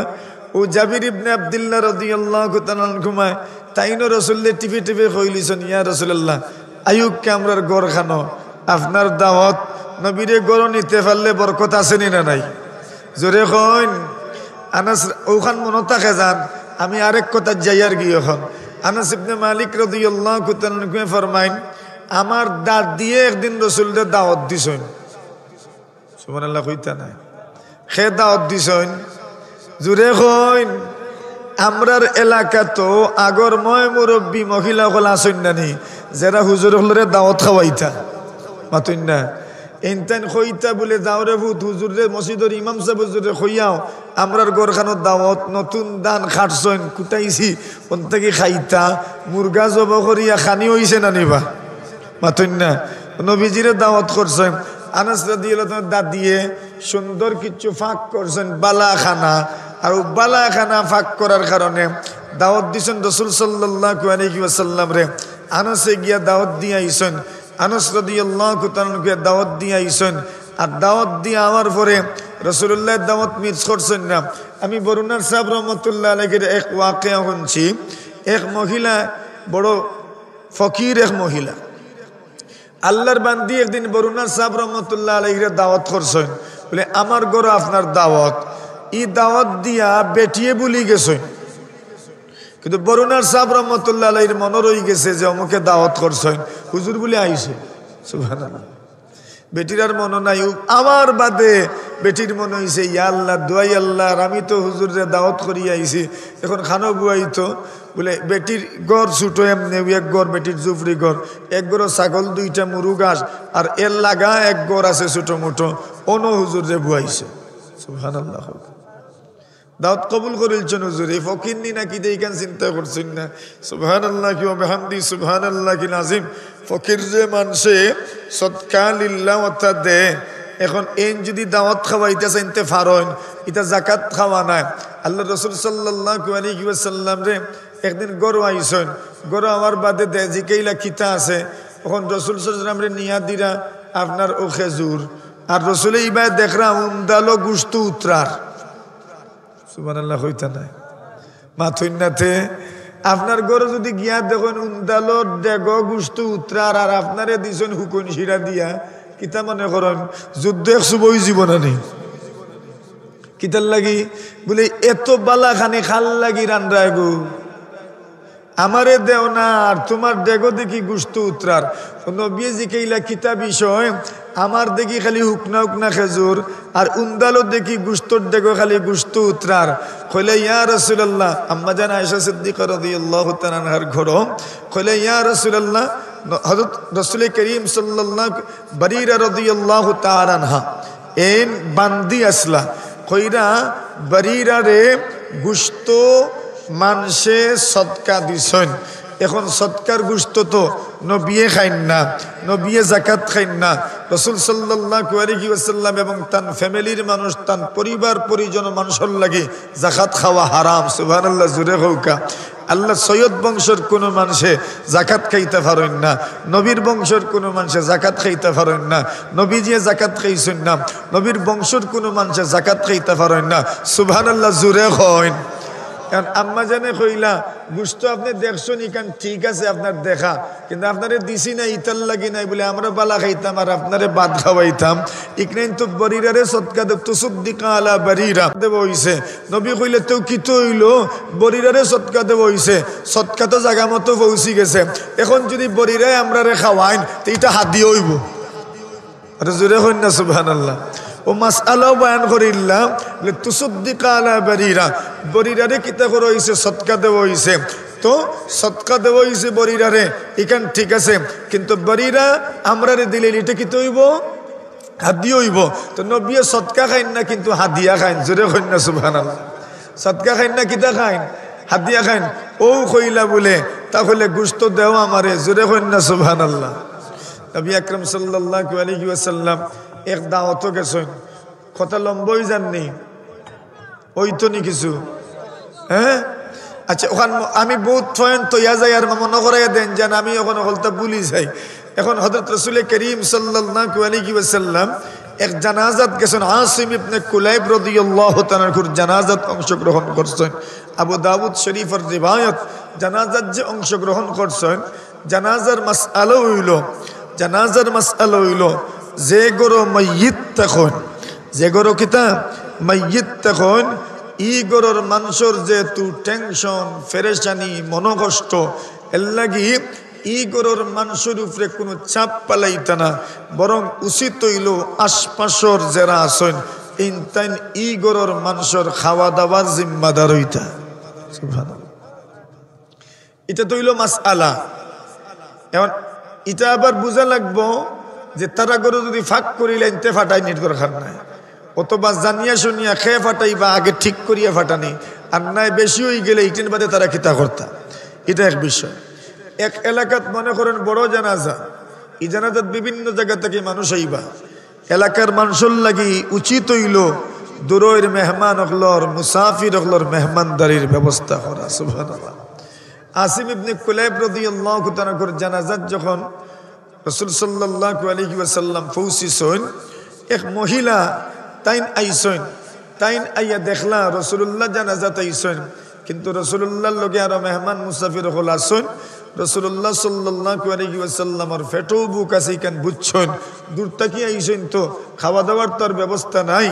ও জাবির ইবনে আব্দুল্লাহ রাদিয়াল্লাহু তাআলা ঘুমায় তাইনো রাসূলের টিপে টিপে কইলিছেন ইয়া রাসূলুল্লাহ আয়ুব কামরার গড় খানো আপনার দাওয়াত নবীরে গড় নিতে পারলে বরকত আছে নি না নাই জোরে কইন আনাস ওখান মনত থাকে যান আমি আরেক কথা যাইয়ার গিয়ে এখন আনাস ইবনে মালিক রাদিয়াল্লাহু তাআলা ফরমাইন আমার দাঁত দিয়ে একদিন রাসূলের দাওয়াত দিছেন সুবহানাল্লাহ কইতা নাই খে দাওয়াত দিছেন জোরে কইন আমরার এলাকা তো আগর ময় মুরব্বী মহিলা হল আসেন নানি যারা হুজুর হলরে দাওয়াত খাওয়াইতা মাতুন না এনতেন খইতা বলে যাওরে ভূত হুজুরে মসজিদের ইমাম সাহেব হুজুরে খইয়াও আমরার গরখানোর দাওয়াত নতুন দান খাটছেন কুটাইছি ওন থেকে খাইতা মুরগা জব করিয়া খানি হইছে না নিবা মাতুন না নবীজিরে দাওয়াত করছেন আনাস রাদিয়াল্লাহু তাআলা দাঁত দিয়ে সুন্দর কিছু ফাঁক করছেন বালাখানা আর বালাখানা ফাঁক করার কারণে দাওয়াত দিছেন রাসূল সাল্লাল্লাহু আলাইহি ওয়াসাল্লাম রে আনাসে গিয়া দাওয়াত দিয়ে আইছেন আনাস রাদিয়াল্লাহু তাআলা দাওয়াত দিয়ে আইছেন আর দাওয়াত দিয়ে আমার পরে রাসূলুল্লাহ দাওয়াত মিস করছেন না আমি বরুণার সাহেব রহমাতুল্লাহ আলাইহির এক ওয়াকিয়া শুনছি এক মহিলা বড় ফকির এক মহিলা আল্লাহর বান্দি একদিন বরুণার সাহেব রহমাতুল্লাহ আলাইহির দাওয়াত করছেন বলে আমার ঘরে আপনার দাওয়াত ই দাওয়াত দিয়া বেটিয়ে বলি গেছে কিন্তু বরুণার সাহেব রহমাতুল্লাহ আলাইহির মনে রয়ে গেছে যে অমুকে দাওয়াত করছেন হুজুর বলে আইছে সুবহানাল্লাহ বেটির আর মনে নাই আমার বাদে বেটির মনে হইছে ইয়া আল্লাহ দোয়াই আল্লাহ আমি তো হুজুরে দাওয়াত করি আইছি এখন খানো বুয়াইতো বলে বেটির গড় ছুটো এমনি এক গড় বেটির জুফরি গড় এক গড় ছাগল দুইটা মুরু গাছ আর এর লাগা এক গড় আছে ছোটো মোটো অন হুজুরে বুয়াইছে সুবহানাল্লাহ দাওয়াত কবুল করিলছেন হুজুর এই ফকির নি নাকি দেইখান চিন্তা করছেন না সুবহানাল্লাহ কি ওয়া বিহামদি সুবহানাল্লাহিল আযীম ফকির যে মানুষে সদকা লিল্লাহ ওয়াতা দে এখন এন যদি দাওয়াত খাওয়াইতে চাইতে পারেন এটা যাকাত খাওয়া নাই আল্লাহ রাসূল সাল্লাল্লাহু আলাইহি ওয়াসাল্লাম রে একদিন গরু আইছেন গরু আমার বাদে দে জিকাইলা কিতা আছে তখন রাসূল সাল্লাল্লাহু আলাইহি ওয়াসাল্লাম রে নিয়া দিরা আপনার ও খেজুর আর রসুল এইবার দেখলাম উন্দালো গুস্তু উত্তরার সুবহানাল্লাহ হইতা নাই মাথইনাতে আপনার ঘরে যদি গিয়া দেখুন উন্দালো ডেগ গুস্তু উত্তরার আর আপনারে দিছেন হুকুন শিরা দিয়া কিতা মনে করেন যুদ্ধ একশো বই জীবনে নেই কিতার লাগি বলে এত বালা খানি খাল লাগি রান্না গো আমারে দেও না আর তোমার ডেগো দেখি গুস্তু উত্তরার নবী জিকাইলা কিতা বিষয় আমার দেখি খালি হুকনা হুকনা খেজুর আর উন্দালো দেখি গুস্তর ডেগো খালি গুস্তু উত্তরার কইলে ইয়া রাসূলুল্লাহ আম্মা জান আয়েশা সিদ্দিকা রাদিয়াল্লাহু তাআলা আনহার ঘরো কইলে ইয়া রাসূলুল্লাহ হযরত রাসূল করিম সাল্লাল্লাহু বরিরা রাদিয়াল্লাহু তাআলা আনহা এন বান্দি আসলা কইরা বরিরা রে গুস্ত মানুষে সদকা দিছেন এখন সদকার গুস্ত তো নবিয়ে খাইন না নবিয়ে যাকাত খাইন না রাসূল সাল্লাল্লাহু আলাইহি ওয়াসাল্লাম এবং তার ফ্যামিলির মানুষ তার পরিবার পরিজন মানুষের লাগি যাকাত খাওয়া হারাম সুবহানাল্লাহ জুরে হোকা আল্লাহ সৈয়দ বংশের কোনো মানুষে যাকাত খাইতে পারেন না নবীর বংশের কোনো মানুষে যাকাত খাইতে পারেন না নবী যে যাকাত খাইছেন না নবীর বংশের কোনো মানুষে যাকাত খাইতে পারেন না সুবহানাল্লাহ জুরে হইন কারণ আম্মা জানে কইলা গুস্ত আপনি দেখছেন ইকান ঠিক আছে আপনার দেখা কিন্তু আপনারে দিছি না ইতাল লাগি নাই বলে আমরা বালা খাইতাম আর আপনারে বাদ খাওয়াইতাম ইকনাইন তো বরিরারে সদকা দেব তো সুদ্দিকা আলা বরিরা দেব হইছে নবী কইলে তো কি তো হইল বরিরারে সদকা দেব হইছে সদকা তো জায়গা মতো পৌঁছি গেছে এখন যদি বরিরায় আমরারে খাওয়াইন তো এটা হাদিয়া হইব আর জোরে হইন না সুবহানাল্লাহ ও মাসআলাও বয়ান করিলাম যে তুসদ্দিকা আলা বরিরা বরিরারে কিতা করা হইছে সদকা দেব হইছে তো সদকা দেব হইছে বরিরারে ইকান ঠিক আছে কিন্তু বরিরা আমরারে দিলে এটা কি হইব হাদিয়া হইব তো নবী সদকা খাইন না কিন্তু হাদিয়া খাইন জোরে কইন না সুবহানাল্লাহ সদকা খাইন না কিতা খাইন হাদিয়া খাইন ও কইলা বলে তাহলে গোশত দেও আমারে জোরে কইন না সুবহানাল্লাহ নবী আকরাম সাল্লাল্লাহু আলাইহি ওয়াসাল্লাম এক দাওয়াত গেছেন কথা লম্বই জাননি ওই তো নি কিছু হ্যাঁ আচ্ছা ওখানে আমি বহুত পয়েন্ট তৈয়া যাই আর মনে করাই দেন যেন আমি ওখানে হলতা ভুলি যাই এখন হযরত রাসূল করিম সাল্লাল্লাহু আলাইহি ওয়াসাল্লাম এক জানাজাত গেছেন আসিম ইবনে কুলাইব রাদিয়াল্লাহু তাআলার জানাজাত অংশগ্রহণ করছেন আবু দাউদ শরীফের রিওয়ায়াত জানাজাত যে অংশগ্রহণ করছেন জানাজার মাসআলা হইল যে গরো মাইয়িত তখন যে গরো কিতা মাইয়িত তখন ই গরোর মানুষের যে তু টেনশন ফেরেশানি মনোকষ্ট এর লাগি ই গরোর মানুষের উপরে কোনো চাপ পালাইতা না বরং উচিত হইল আশপাশর যারা আছেন ইনতাইন ই গরোর মানুষের খাওয়া দাওয়ার জিম্মাদার হইতা সুবহানাল্লাহ এটা তো হইল মাসআলা এখন এটা আবার বোঝা লাগবো যে তারা গরু যদি ফাঁক করিলে এনতে ফাটাই নিট করে খান নাই অথবা জানিয়া শুনিয়া খেয়ে ফাটাই বা আগে ঠিক করিয়া ফাটানি আর নাই বেশি হয়ে গেলে ইটেন বাদে তারা কিতা করতা এটা এক বিষয় এক এলাকাত মনে করেন বড় জানাজা এই জানাজাত বিভিন্ন জায়গা থেকে মানুষ আইবা এলাকার মানুষের লাগি উচিত হইল দূরের মেহমান হকলর মুসাফির হকলর মেহমানদারির ব্যবস্থা করা সুবহানাল্লাহ আসিম ইবনে কুলাইব রাদিয়াল্লাহু তাআলা জানাজাত যখন রাসূল সাল্লাল্লাহু আলাইহি ওয়াসাল্লাম পৌঁছিছেন এক মহিলা তাইন আইছেন তাইন আইয়া দেখলা রাসূলুল্লাহ জানাজাত আইছেন কিন্তু রাসূলুল্লাহর লগে আরো মেহমান মুসাফির হল আছেন রাসূলুল্লাহ সাল্লাল্লাহু আলাইহি ওয়াসাল্লামের ফেটো বুক আছে কেন বুঝছেন দূর থেকে আইছেন তো খাওয়া দাওয়ার তোর ব্যবস্থা নাই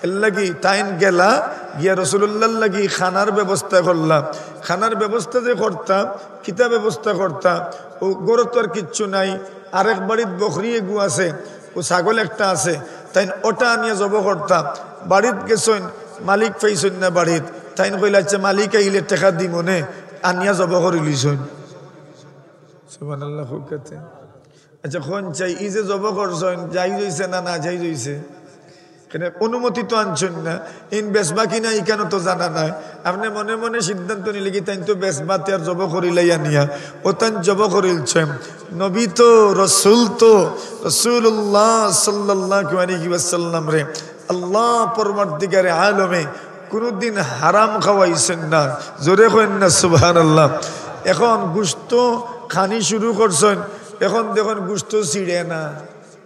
এর লাগি তাইন গেলা গিয়া রাসূলুল্লাহর লাগি খানার ব্যবস্থা করলাম খানার ব্যবস্থা যে করতাম কিতা ব্যবস্থা করতাম ও গরু তো আর কিচ্ছু নাই আরেক বাড়ির বকরি এগু আছে ও ছাগল একটা আছে তাই ওটা আনিয়া জব করতাম বাড়িত গেছেন মালিক পাইছেন না বাড়িত তাই কইলা আচ্ছা মালিক আইলে টাকা দি মনে আনিয়া জব করে লিছেন সুবহানাল্লাহ হুকাতে আচ্ছা কোন চাই ই যে জব করছেন যাই হইছে না না যাই হইছে কেন অনুমতি তো আনছেন না ইন বেসবা কিনা ইকান তো জানা নাই আপনি মনে মনে সিদ্ধান্ত নিলে কি তাই তো বেসবা আর জব করিলাই আনিয়া ও তাই জব করিলছেন নবী তো রসুল তো রাসূলুল্লাহ সাল্লাল্লাহু আলাইহি ওয়াসাল্লাম রে আল্লাহ পরবর্তীকারে আলমে কোনদিন হারাম খাওয়াইছেন না জোরে কইন না সুবহানাল্লাহ এখন গোশত খানি শুরু করছেন এখন দেখুন গোশত ছিড়ে না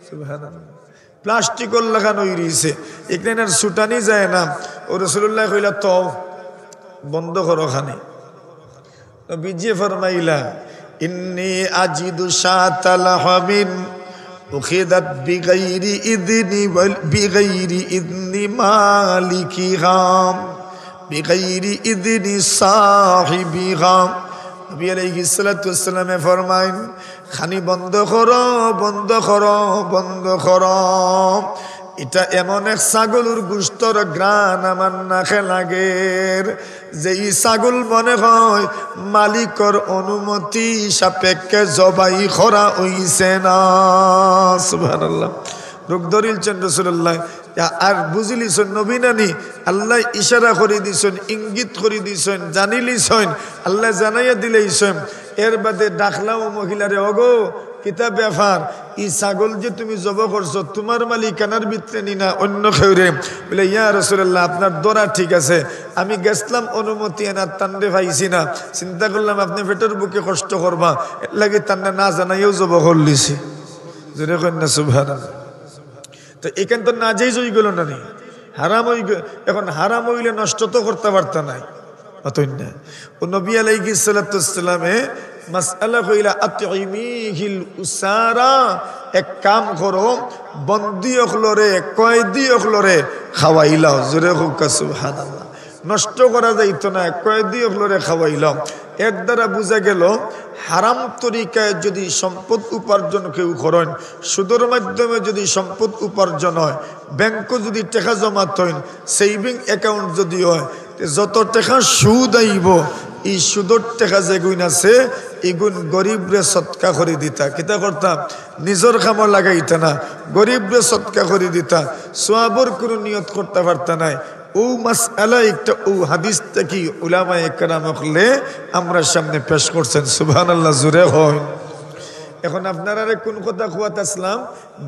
সুবহানাল্লাহ প্লাস্টিকর লাগানো রইছে এখানে আর ছুটানি যায় না ও রাসূলুল্লাহ কইলা তো বন্ধ করো খানে নবীজি ফরমাইলা ইন্নী আজিদু শাতাল হামিন উখিদাত বিগাইরি ইদনি মালিকিহা বিগাইরি ইদনি সাহিবিহা নবী আলাইহিস সালাতু ওয়াসসালামে ফরমাইন খানি বন্ধ করো বন্ধ করো বন্ধ করো এটা এমন এক ছাগলের গোশতর গ্রান আমার নাকে লাগে যেই ছাগল মনে হয় মালিকর অনুমতি সাপেক্ষে জবাই করা হইছে না সুবহানাল্লাহ রোগ ধরিলছেন রাসূলুল্লাহ আর বুঝিলিছেন নবী নানি আল্লাহ ইশারা করে দিছেন ইঙ্গিত করে দিছেন জানিলিছেন আল্লাহ জানাইয়া দিলেইছেন এর বাদে ডাকলাম মহিলারে ওগো কিতাব ব্যাপার ই ছাগল যে তুমি জব করছো তোমার মালিকানার ভিতরে নি না অন্য কেউরে বলে ইয়া রাসূলুল্লাহ আপনার দরা ঠিক আছে আমি গেছলাম অনুমতি এনার তান্ডে পাইছি না চিন্তা করলাম আপনি পেটের বুকে কষ্ট করবা এর লাগে তান্ডে না জানাইও জব করলিছি জোরে কন্যা সুবহানাল্লাহ তো এখান তো না যাই জয় গেল না নি হারাম হই এখন হারাম হইলে নষ্ট তো করতে পারতা নাই অতই না ও নবী আলাইহিস সালাতু ওয়াসসালামে মাসআলা কইলা আতইমিহিল উসারা এক কাম করো বন্দী অখলরে কয়েদি অখলরে খাওয়াইলাও জোরে হোক সুবহানাল্লাহ নষ্ট করা যাইতো না কয়েদি অখলরে খাওয়াইলাও এর দ্বারা বোঝা গেল হারাম তরিকায় যদি সম্পদ উপার্জন কেউ করেন সুদের মাধ্যমে যদি সম্পদ উপার্জন হয় ব্যাংকে যদি টাকা জমাত হয় সেভিং অ্যাকাউন্ট যদি হয় যত টাকা সুদ আইব এই সুদর টাকা যেগুন আছে এগুন গরিবরে সৎকা করে দিতা কিতা করতাম নিজের কামে লাগাইতা না গরিবরে সৎকা করে দিতা সোয়াবর কোনো নিয়ত করতে পারতা নাই ও মাসআলা একটা ও হাদিসটা কি উলামায়ে কেরাম হলে আমরা সামনে পেশ করছেন সুবহানাল্লাহ জোরে হয় এখন আপনারা কোন কথা কুয়াত আসলাম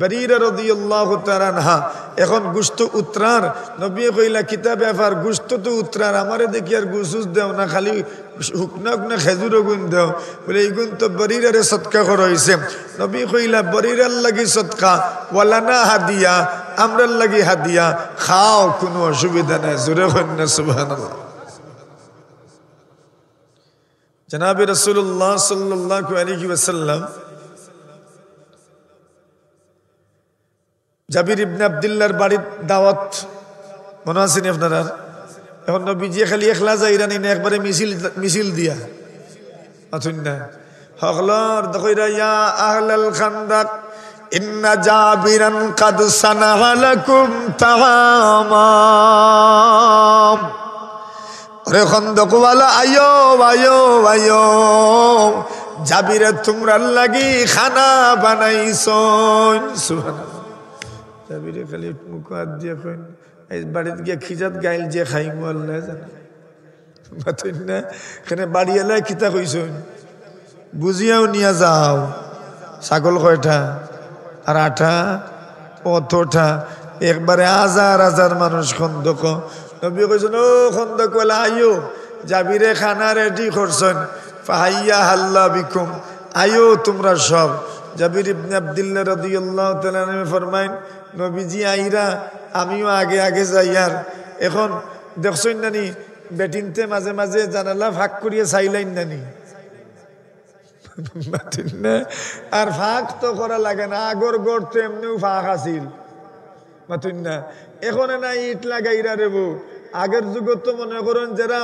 বারীরা রাদিয়াল্লাহু তাআলা আনহা এখন গোশত উত্তরার নবী কইলা কিতাব ব্যাপার গোশত তো উত্তরার আমারে দেখি আর গোশত দাও না খালি হুকনা হুকনা খেজুর গুণ দাও বলে এই গুণ তো বারীরারে সদকা করা হইছে নবী কইলা বারীরার লাগি সদকা ওয়ালানা হাদিয়া আমরার লাগি হাদিয়া খাও কোনো অসুবিধা নাই জোরে কন্যা সুবহানাল্লাহ জনাবে রাসূলুল্লাহ সাল্লাল্লাহু আলাইহি ওয়াসাল্লাম জাবির ইবনে আব্দুল্লাহর বাড়ির দাওয়াত মনে আছে নি আপনারা এখন নবীজি খালি একলা যাইরানি না একবারে মিছিল দিয়া আছেন না হগলার দকইরা ইয়া আহলাল খান্দাক ইন্না জাবিরান কাদ সানাহা লাকুম তাআমাম রে খন্দকওয়ালা আয়ো আয়ো আয়ো জাবিরে তোমরা লাগি খানা বানাইছো সুবহানাল্লাহ জাবিরে খালি মুখ হাত দিয়ে কইন এই বাড়িতে গিয়ে খিজাত গাইল যে খাইমু আল্লাহ জানে বাতেন না এখানে বাড়ি এলাই খিতা কইছেন বুঝিয়াও নিয়া যাও ছাগল কয়টা আর আঠা অতটা একবারে হাজার হাজার মানুষ খন্দক নবী কইছেন ও খন্দক ওয়ালা আইও জাবিরে খানা রেডি করছেন ফাহাইয়া হাল্লা বিকুম আইও তোমরা সব জাবির ইবনে আব্দুল্লাহ রাদিয়াল্লাহু তাআলা আনহু ফরমাইন নবীজি আইরা আমিও আগে আগে যাই আর এখন দেখছেন নানি বেটিনতে মাঝে মাঝে জানালা ফাঁক করিয়ে চাইলেন নানি আর ফাঁক তো করা লাগে না আগর গড় তো এমনিও ফাঁক আছিল মাতুন না এখন না ইট লাগাইরা রেবো আগের যুগত তো মনে করেন যারা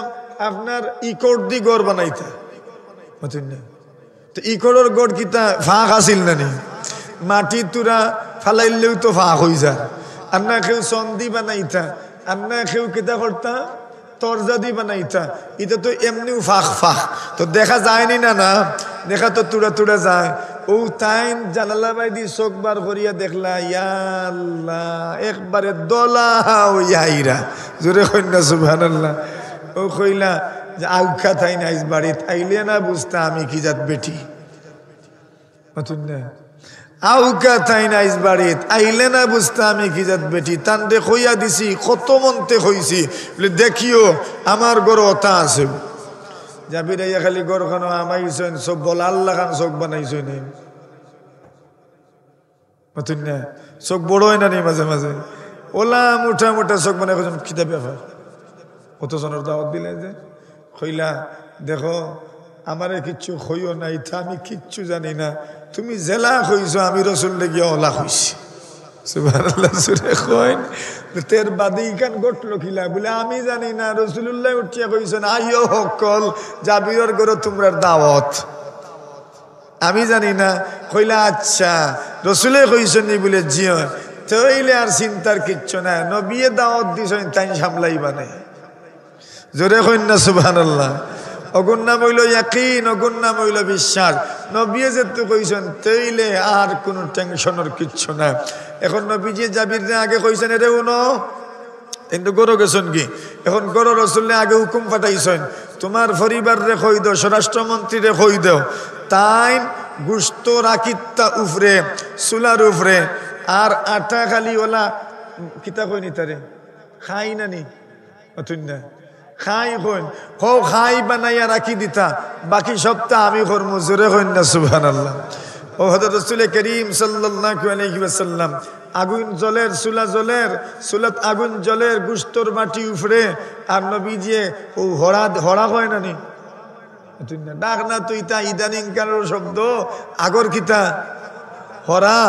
আপনার ইকোর দি গড় বানাইতা মাতুন না তো ইকোর গড় কিতা ফাঁক আছিল নানি মাটি তুরা ফালাইলেও তো ফাঁক হয়ে যায় আর না কেউ সন্ধি বানাইতা আর না কেউ কিতা করতা তরজাদি বানাইতা এটা তো এমনিও ফাঁক ফাঁক তো দেখা যায়নি না না দেখা তো তুড়া তুড়া যায় ও তাইন জানালা বাইদি চোখ বার করিয়া দেখলা ইয়া আল্লাহ একবারে দলা ইয়া জোরে কইনা সুবহানাল্লাহ ও কইলা যে আউখা তাই না ইস বাড়িতে আইলে না বুঝতা আমি কি জাত বেটি মাতুন না আউকা তাই না ইস বাড়িত আইলে না বুঝতে আমি কি জাত বেটি তান্ডে কইয়া দিছি কত মনতে কইছি বলে দেখিও আমার গড় ওটা আছে জাবির আইয়া খালি গড়খানো আমাইছেন সব বল আল্লাহ খান চোখ বানাইছেন মাতুন না চোখ বড় হয় না নি মাঝে মাঝে ওলা মোটা মোটা চোখ মানে এখন কিতা ব্যাপার কতজনের দাওয়াত দিলে যে কইলা দেখো আমারে কিচ্ছু হইও না ইটা আমি কিচ্ছু জানি না তুমি জেলা হইছো আমি রসুল গিয়ে ওলা হইছি সুবহানাল্লাহ সুরে কইন তের বাদে ইখান ঘটলো খিলা বলে আমি জানি না রসুল্লাহ উঠিয়া কইছেন আইও হকল জাবিরের ঘরে তোমরা দাওয়াত আমি জানি না কইলা আচ্ছা রসুলে কইছেন নি বলে জিও তইলে আর চিন্তার কিচ্ছু না নবিয়ে দাওয়াত দিছেন তাই সামলাইবা না জোরে কইন না সুবহানাল্লাহ অগুন নাম হইল ইয়াকিন অগুন নাম হইল বিশ্বাস নবিয়ে যেহেতু কইছেন তইলে আর কোনো টেনশনের কিচ্ছু না এখন নবীজি জাবির আগে কইছেন এরে উনো কিন্তু গরো গেছেন কি এখন গরো রসুল্লে আগে হুকুম পাঠাইছেন তোমার পরিবার রে কই দাও স্বরাষ্ট্রমন্ত্রী রে কই দাও তাই গুস্ত রাখিতা উফরে চুলার উফরে আর আটা খালি ওলা কিতা কইনি তারে খাই না নি অতুন না খাই কইন হো খাই বানাইয়া রাখি দিতা বাকি সবটা আমি করবো জোরে কইন না সুবহানাল্লাহ ও হযরত রাসূল করিম সাল্লাল্লাহু আলাইহি ওয়াসাল্লাম আগুন জলের চুলাত আগুন জলের গুস্তর মাটি উফরে আর নবীজি ও হড়া হয় না নি ডাক না তো ইতা ইদানিং কারোর শব্দ আগর কিতা হরা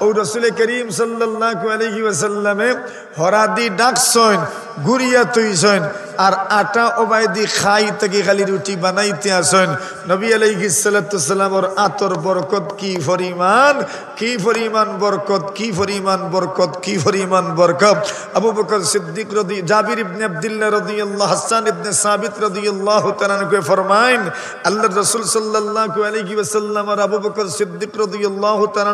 ও রাসূল করিম সাল্লাল্লাহু আলাইহি ওয়াসাল্লামে হরা দি ডাকছন গুরিয়া তুইছন আর আটা ওবাইদি খাই থেকে খালি রুটি বানাইতে আসেন নবী আলাইহিস সালাতু সালামের আতর বরকত কি পরিমাণ বরকত কি পরিমাণ বরকত কি পরিমাণ বরকত আবু বকর সিদ্দিক জাবির ইবনে আব্দুল্লাহ রাদিয়াল্লাহু হাসান ইবনে সাবিত রাদিয়াল্লাহু তাআলা কে ফরমায়েন আল্লাহর রাসূল সাল্লাল্লাহু আলাইহি ওয়াসাল্লাম আর আবু বকর সিদ্দিক রাদিয়াল্লাহু তাআলা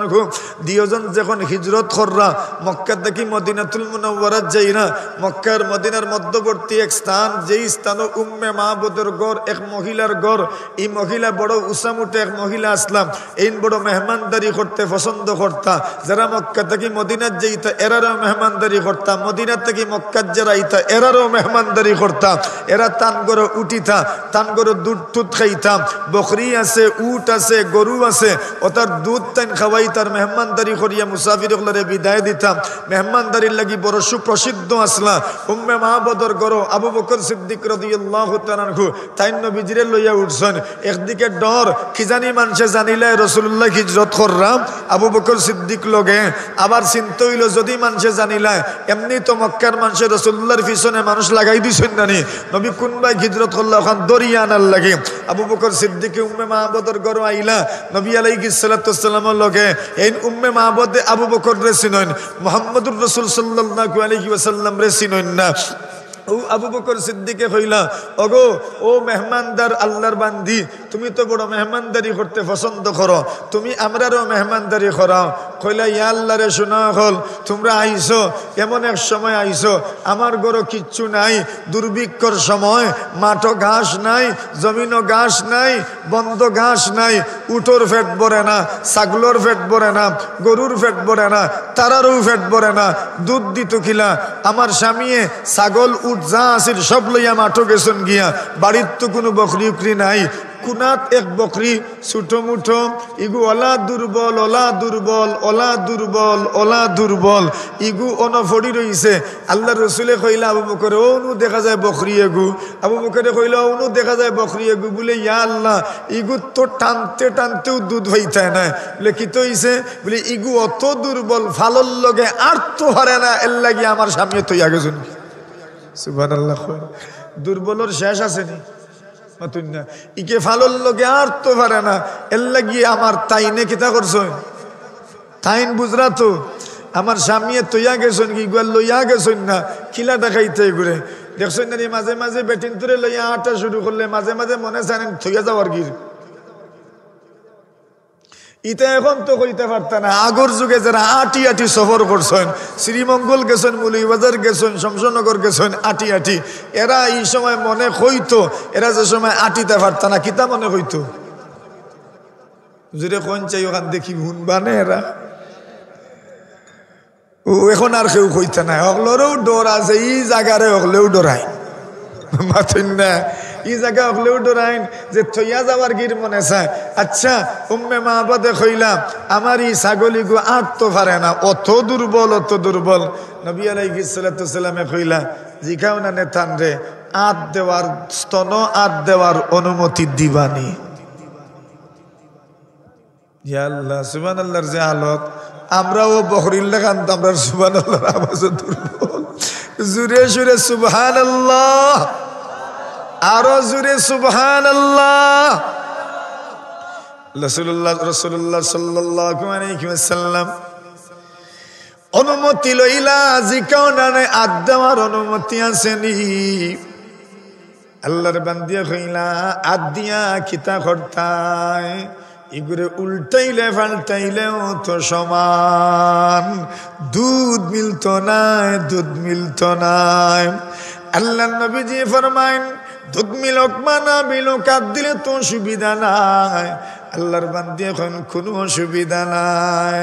দুইজন যখন হিজরত কররা মক্কা থেকে মদিনাতুল মুনাওয়ারাত যাইরা মক্কার মদিনার মধ্যবর্তী এক স্থান যেই স্থান উম্মে মাহবুদের ঘর এক মহিলার ঘর এই মহিলা বড় উসামুটে এক মহিলা আসলাম এই বড় মেহমানদারি করতে পছন্দ করতা যারা মক্কা থেকে মদিনাত যাইতা এরারও মেহমানদারি করতা মদিনা থেকে মক্কাত যারা আইতা এরারও মেহমানদারি করতা এরা তান গরো উঠিতা তান গরো দুধ টুধ খাইতাম বকরি আছে উট আছে গরু আছে ওটার দুধ তান খাওয়াই তার মেহমানদারি করিয়া মুসাফিরগুলোরে বিদায় দিতাম মেহমানদারির লাগি বড় সুপ্রসিদ্ধ আসলা উম্মে মাহবুদের ঘর আবু বকর সিদ্দিক রাদিয়াল্লাহু তাআলা আনহু তাই নবীজিরে লইয়া উঠছেন একদিকে ডর কি জানি মানুষে জানিলে রাসূলুল্লাহ হিজরত কররাম আবু বকর সিদ্দিক লগে আবার চিন্তা হইল যদি মানুষে জানিলে এমনি তো মক্কার মানুষে রাসূলুল্লাহর পিছনে মানুষ লাগাই দিছেন নানি নবী কোনবাই হিজরত করলা ওখান দরিয়া আনার লাগে আবু বকর সিদ্দিক উম্মে মাহবুদের ঘর আইলা নবী আলাইহিস সালাতু ওয়াসসালামের লগে এই উম্মে মাহবুদে আবু বকর রে চিনেন মুহাম্মদুর রাসূল সাল্লাল্লাহু আলাইহি ওয়াসাল্লাম রে চিনেন না ও আবু বকর সিদ্দিকে কইলা ওগো ও মেহমানদার আল্লাহর বান্দি তুমি তো বড় মেহমানদারি করতে পছন্দ করো তুমি আমরারও মেহমানদারি করাও কইলা ইয়া আল্লাহ রে শোনা হল তোমরা আইছো এমন এক সময় আইছো আমার ঘরে কিচ্ছু নাই দুর্ভিক্ষর সময় মাঠও ঘাস নাই জমিনও ঘাস নাই বন্ধ ঘাস নাই উটোর পেট ভরে না ছাগলের পেট ভরে না গরুর পেট ভরে না তারারও পেট ভরে না দুধ দিত কিলা আমার স্বামীয়ে ছাগল যা আসিল সব লইয়া মাঠো গেছেন গিয়া বাড়ির তো কোনো বকরি উকরি নাই কুনাত এক বকরি ছোট মুঠো ইগু ওলা দুর্বল ওলা দুর্বল ওলা দুর্বল ওলা দুর্বল ইগু অনফড়ি রইছে আল্লাহ রসুলে কইলা আবু বকরে ওনু দেখা যায় বকরি এগু আবু বকরে কইলা ওনু দেখা যায় বকরি এগু বলে ইয়া আল্লাহ ইগু তো টানতে টানতেও দুধ হইতে না বলে কি তো হইছে বলে ইগু অত দুর্বল ফালর লগে আর তো হারে না এর লাগি আমার সামনে তো আগে শুনি সুবহানাল্লাহ দুর্বলর শেষ আসেনি মাতুন না ইকে ফালর লগে আর তো পারে না এর লাগি আমার তাইনে কিতা করছো তাইন বুঝরা তো আমার স্বামী তৈয়া গেছেন কি গুয়াল লইয়া গেছেন না খিলা দেখাইতে ঘুরে দেখছেন না মাঝে মাঝে বেটিন তুলে লইয়া আটা শুরু করলে মাঝে মাঝে মনে জানেন থইয়া যাওয়ার গির ইটা এখন তো কইতে পারতা না আগর যুগে যারা আটি আটি সফর করছেন শ্রীমঙ্গল গেছেন মৌলভীবাজার গেছেন শমশনগর গেছেন আটি আটি এরা এই সময় মনে হইতো এরা যে সময় আটিতে পারতা না কিতা মনে হইতো যদি কোন চাই ওখান দেখি হুন বানে এরা ও এখন আর কেউ কইতে না হকলেও ডর আছে এই জায়গারে হকলেও ডরায় মাথেন না ই জায়গা হলেও ডরাইন যে থইয়া যাওয়ার গির মনে চায়। আচ্ছা উম্মে মাহবাদে কইলাম আমার ই ছাগলি গো আট তো পারে না, অত দুর্বল অত দুর্বল। নবী আলাইহিস সালাতু সালামে কইলা জিখাও না নেতান রে আট দেওয়ার স্তন আট দেওয়ার অনুমতি দিবানি। ইয়া আল্লাহ সুবহানাল্লাহর যে হালত, আমরাও বকরির লাগান তো আমরা সুবহানাল্লাহর আওয়াজে দুর্বল। জুরে জুরে সুবহানাল্লাহ, আরো জুরে সুবহানাল্লাহ। রাসূলুল্লাহ সাল্লাল্লাহু আলাইহি ওয়াসাল্লাম অনুমতি লইলা জিকাও না আট দেওয়ার অনুমতি আসেনি। আল্লাহর বান্দিয়া কইলা আট দিয়া কিতা করতায়, এগুলো উল্টাইলে পাল্টাইলেও তো সমান, দুধ মিলত নাই দুধ মিলত নাই। আল্লাহ নবীজি ফরমাইন দুধ মিলক মানা মিলক আট দিলে তো সুবিধা নাই। আল্লাহর বান্দি এখন কোনো অসুবিধা নাই,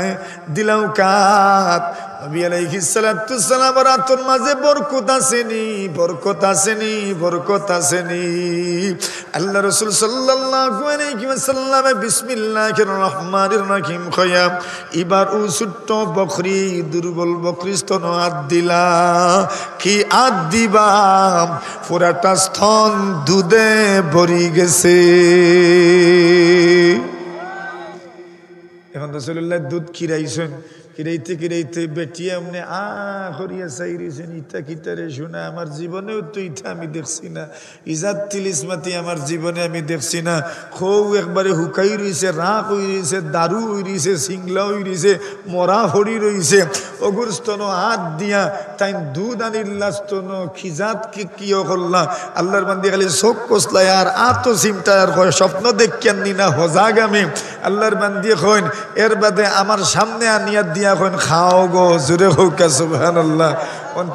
দিলাও কাত। নবী আলাইহিস সালাতু সালাম রাতের মাঝে বরকত আসেনি, বরকত আসেনি, বরকত আসেনি। আল্লাহ রাসূল সাল্লাল্লাহু আলাইহি ওয়াসাল্লাম বিসমিল্লাহির রহমানির রহিম কয়া এবার ও ছোট্ট বকরি দুর্বল বকরি স্তন আট দিলা। কি আট দিবা, পুরাটা স্তন দুধে ভরি গেছে। এখন রাসূলুল্লাহ দুধ খিরাইছেন, কিরাইতে কিরাইতে বেটিয়া এমনি করিয়া চাইছেন ইটা কিতারে শোনা, আমার জীবনেও তো ইটা আমি দেখছি না, ইজাত তিলিসমাতি আমার জীবনে আমি দেখছি না। খৌ একবারে হুকাই রইছে, রাখ হয়ে রয়েছে, দারু হয়ে রয়েছে, সিংলা হয়ে রয়েছে, মরা হরি রয়েছে। অগুর স্তন হাত দিয়া তাই দুধ আনিল্লা স্তন খিজাত কিয় করলা। আল্লাহর বান্দি খালি চোখ কষলাই আর আত চিমটা আর কয় স্বপ্ন দেখিয়ান নি না হজাগামী। আল্লাহর বান্দি কইন এর বাদে আমার সামনে আনিয়া দিয়া কইন খাও গো, জোরে হোক সুবহানাল্লাহ।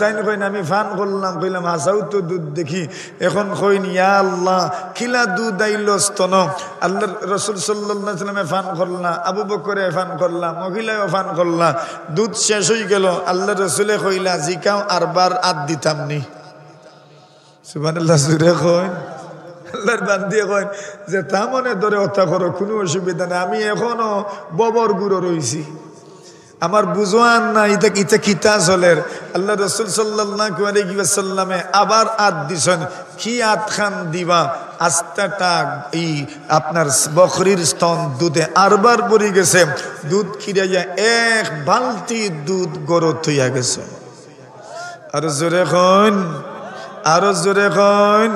তাইন কইন আমি ফান করলাম, কইলাম হাসাও তো দুধ দেখি। এখন কইন ইয়া আল্লাহ খিলা দুধ আইল স্তন। আল্লাহ রাসূল সাল্লাল্লাহু আলাইহি ওয়াসাল্লামে ফান করলা, আবু বকরে ফান করলা, মহিলাও ফান করলা, দুধ শেষ হয়ে গেল। আল্লাহ রাসূলে কইলা জিকাও আরবার আদ দিতাম নি। সুবহানাল্লাহ, জোরে কইন। আল্লাহর বান্দি কইন যে তা মনে ধরে হত্যা করো, কোনো অসুবিধা নেই, আমি এখনো ববর গুঁড়ো রইছি, আমার বুঝোয়ান না ইটা ইটা কিতা চলের। আল্লাহ রাসূল সাল্লাল্লাহু আলাইহি ওয়াসাল্লামে আবার আদ দিছেন। কি আদ খান দিবা, আস্তাটা এই আপনার বকরির স্তন দুধে আরবার ভরে গেছে। দুধ খিরাইয়া এক বালতি দুধ গরত হইয়া গেছে। আরো জোরে কইন, আরো জোরে কইন।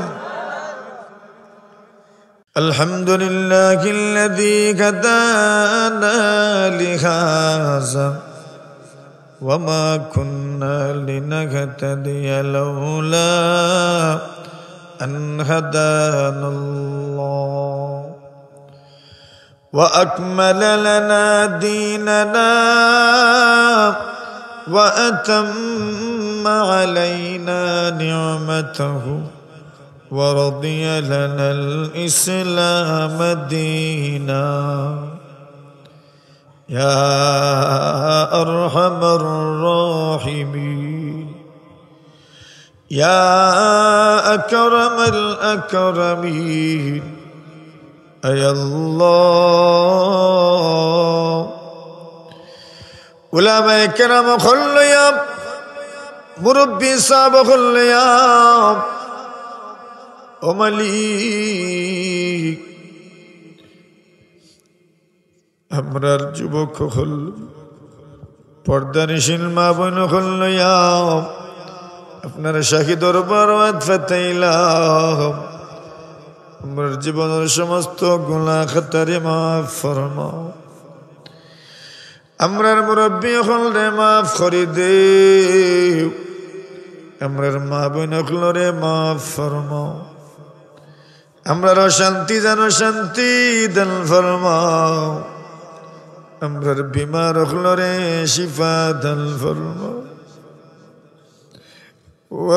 আলহামদুলিল্লাহিল্লাযী হাদানা লিহাযা ওয়া মা কুন্না লিনাহতাদিয়া লাউলা আন হাদানাল্লাহ ওয়া আকমালা লানা দীনানা ওয়া আতাম্মা আলাইনা নি'মাতাহু ورضي لنا الإسلام دينا يا أرحم الراحمين يا أكرم الأكرمين أي الله. علماء کرام خل يا مربي صاحب خل يا ও মালিক, আমরার যুবক হল পর্দানিশীল মা বোন হল আপনার শাহী দরবার ফাতাইলাম, আমরার জীবনের সমস্ত গুনাহ খাতারে মাফ ফরমাও। আমরার মুরব্বী হল রে মাফ করে দেও, আমরার মা বোন হল রে মাফ ফরমাও। আমরার অশান্তি যেন শান্তি দান ফরমাও, আমরার বিমার হলো রে শিফা দান ফরমাও।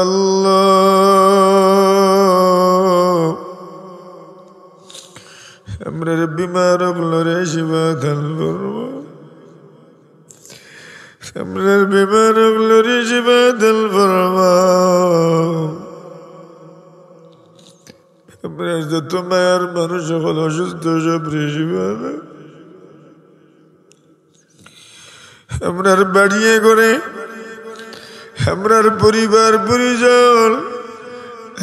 আল্লাহ আমরার বিমার হলো রে শিফা দান ফরমাও, আমরার বিমার হলো রে শিফা দান ফরমাও। আপনার যত মায়ার মানুষ সকল অসুস্থ সব রেশিবাবে আপনার বাড়িয়ে করে আমরার পরিবার পরিজন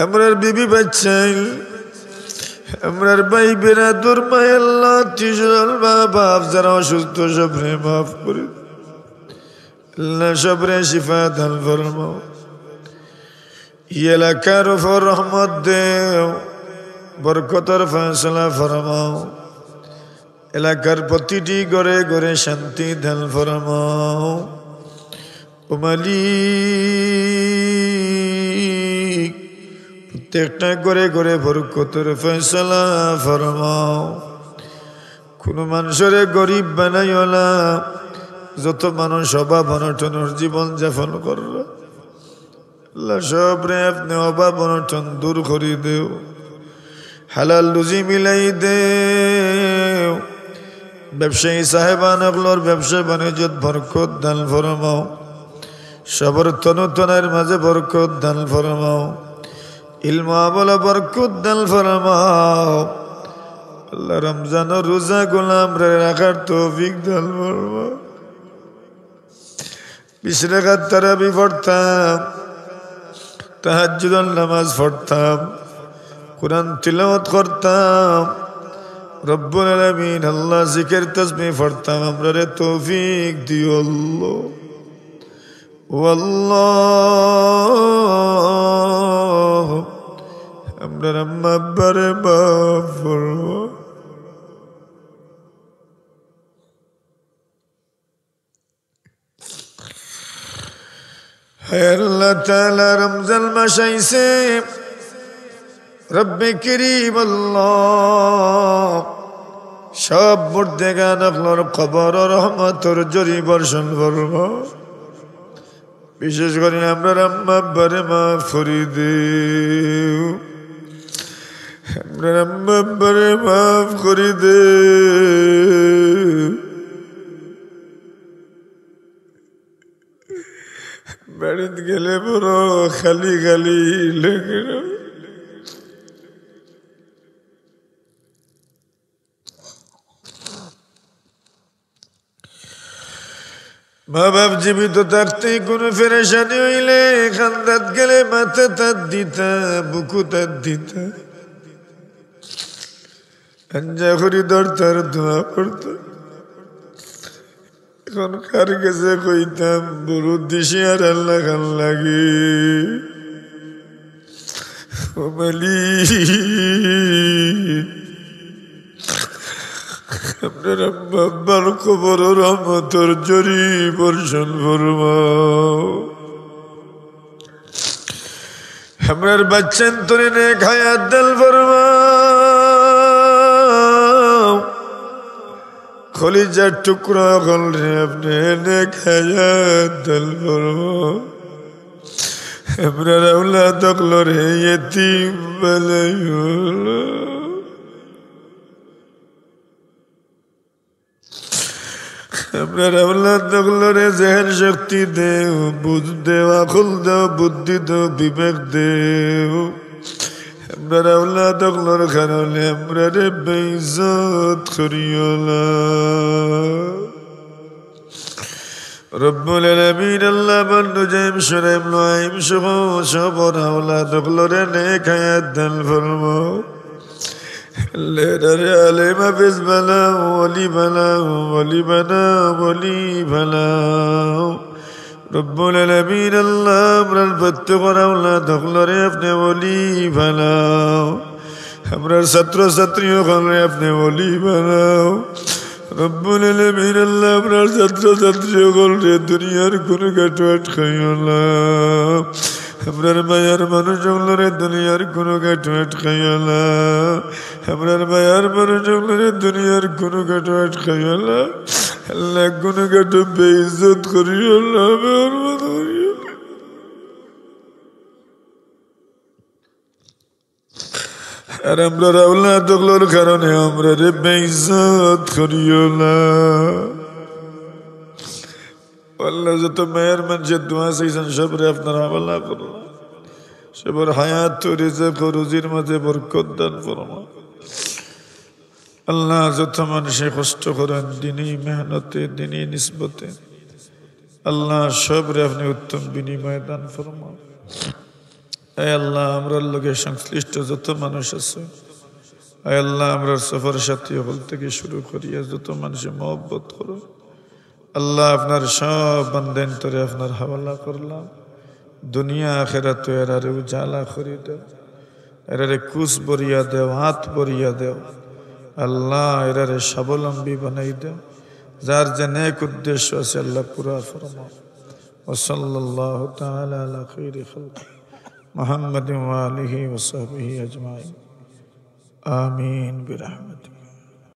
আমরার বিবি বাচ্চাই আমরার ভাই বেরাদুর মায়াল্লাহ তিসল বাপ যারা অসুস্থ সবরে মাফ করে আল্লাহ সবরে শিফা দান ফরমাও এলাকার উপর রহমত দেও বরকতর ফয়সালা ফরমাও এলাকার প্রতিটি ঘরে ঘরে শান্তি দান ফরমাও ও মালিক প্রত্যেকটা ঘরে ঘরে বরকতের ফয়সালা ফরমাও কোন মানুষের গরিব বানাইও না যত মানুষ অভাব অনটনের জীবন যাপন করল আল্লাহ সবরে আপনি অভাব অনটন দূর করে দেও হালাল রুজি মিলাই দেও ব্যবসায়ী সাহেবানগুলোর ব্যবসা বাণিজ্যত বরকত দান ফরমাও সবর তনুতনের মাঝে বরকত দান ফরমাও ইলম আমলে বরকত দান ফরমাও আল্লাহ রমজান ও রোজা গোলাম রাখার তৌফিক দান ফরমাও 20 রাকাত তারাবি পড়তাম তাহাজ্জুদের নামাজ পড়তাম কুরআন তিলাওয়াত করতাম রব্বুল আলামিন আল্লাহ জিকির তাসবিহ পড়তাম আমরারে তৌফিক দিও আল্লাহ ওয়াল্লাহ আমরা আম্মা আব্বারে মাফ করো আল্লাহ তাআলা রমজান মাস আইছে রব্বে করিম আল্লাহ সব মুর্দেগান আপনার কবর রহমতের জরি বর্ষণ করব বিশেষ করে আমরা আম্মা আব্বারে মাফ করে দেও আমরা আম্মা আব্বারে মাফ করে দেও বাড়িতে গেলে বড় খালি খালি লেগে মা বাপ জীবিত থাকতে কোনো ফেরেশানি হইলে খান্দাত গেলে মাথা তাত দিতা বুকু তাত দিতা আঞ্জা করি দরতার দোয়া করত এখন কার কাছে কইতাম বড় দিশে আর আল্লাহ খান লাগে ও মালিক আপনার আম্মা আব্বার কবর রহমতের জরি বর্ষণ ফরমাও আমরার বাচ্চান তরে নেক হায়াত দান ফরমাও কলিজার টুকরা করলে আপনি নেক হায়াত দান ফরমাও আমরার আওলাদ গুলোরে ইয়তীম বানাইও আপনার আওলাদ গুলোরে জেহেন শক্তি দেও বুঝ দেও আকল দেও বুদ্ধি দেও বিবেক দেও আপনার আওলাদ গুলোর কারণে আমরা রে বেইজ্জত করিও না রব্বুল আলামিন আল্লাহ বন্ধু জাইম সুরাইম লুআইম সহ সবর আওলাদ গুলোরে নেক হায়াত দান ফরমাও লেডারে আলেমা বেশ বানাও ওলি বানাও ওলি বানাও ওলি বানাও রব্বুল আলামিন আল্লাহ আমরার প্রত্যেকের আওলাদ গুলোরে আপনি ওলি বানাও আমরার ছাত্র ছাত্রী সকলরে আপনি ওলি বানাও রব্বুল আলামিন আল্লাহ আমরার ছাত্র ছাত্রী সকলরে দুনিয়ার কোনো কাটো আটকাইও না আমরার মায়ার মানুষগুলোরে দুনিয়ার কোনো কাটো আটকাইও না আমরার মায়ার মানুষগুলোরে দুনিয়ার কোনো কাটো আটকাইও না আল্লাহ কোনো কাটো বেইজ্জত করিও না বেহরমত করিও না আর আমরার আওলাদগুলোর কারণে আমরা রে বেইজ্জত করিও না আল্লাহ যত মায়ের মানুষের দোয়া চাইছেন সবরে আপনারা আল্লাহ করুন সবার হায়াত রিজক ও রুজির মাঝে বরকত দান ফরমাও। আল্লাহ যত মানুষে কষ্ট করেন দিনই মেহনতে দিনই নিসবতে, আল্লাহ সবরে আপনি উত্তম বিনিময় দান ফরমাও। আয় আল্লাহ আমরার লগে সংশ্লিষ্ট যত মানুষ আছে, আয় আল্লাহ আমরা সফর সাথী হল থেকে শুরু করিয়া যত মানুষে মহব্বত করো, আল্লাহ আপনার সব বান্দান্তরে আপনার হাওয়ালা করলাম। দুনিয়া আখেরাত এরারে উজালা করি দেও, এরারে কুশ বরিয়া দেও, হাত বরিয়া দেও। আল্লাহ এরারে স্বাবলম্বী বানাই দেও। যার যে নেক উদ্দেশ্য আছে আল্লাহ পুরা ফরমাও। ওয়া সাল্লাল্লাহু তাআলা আলা খাইরি খালকি মুহাম্মাদিন ওয়া আলিহি ওয়া সাহবিহি আজমাইন। আমিন বিরহমাতিক।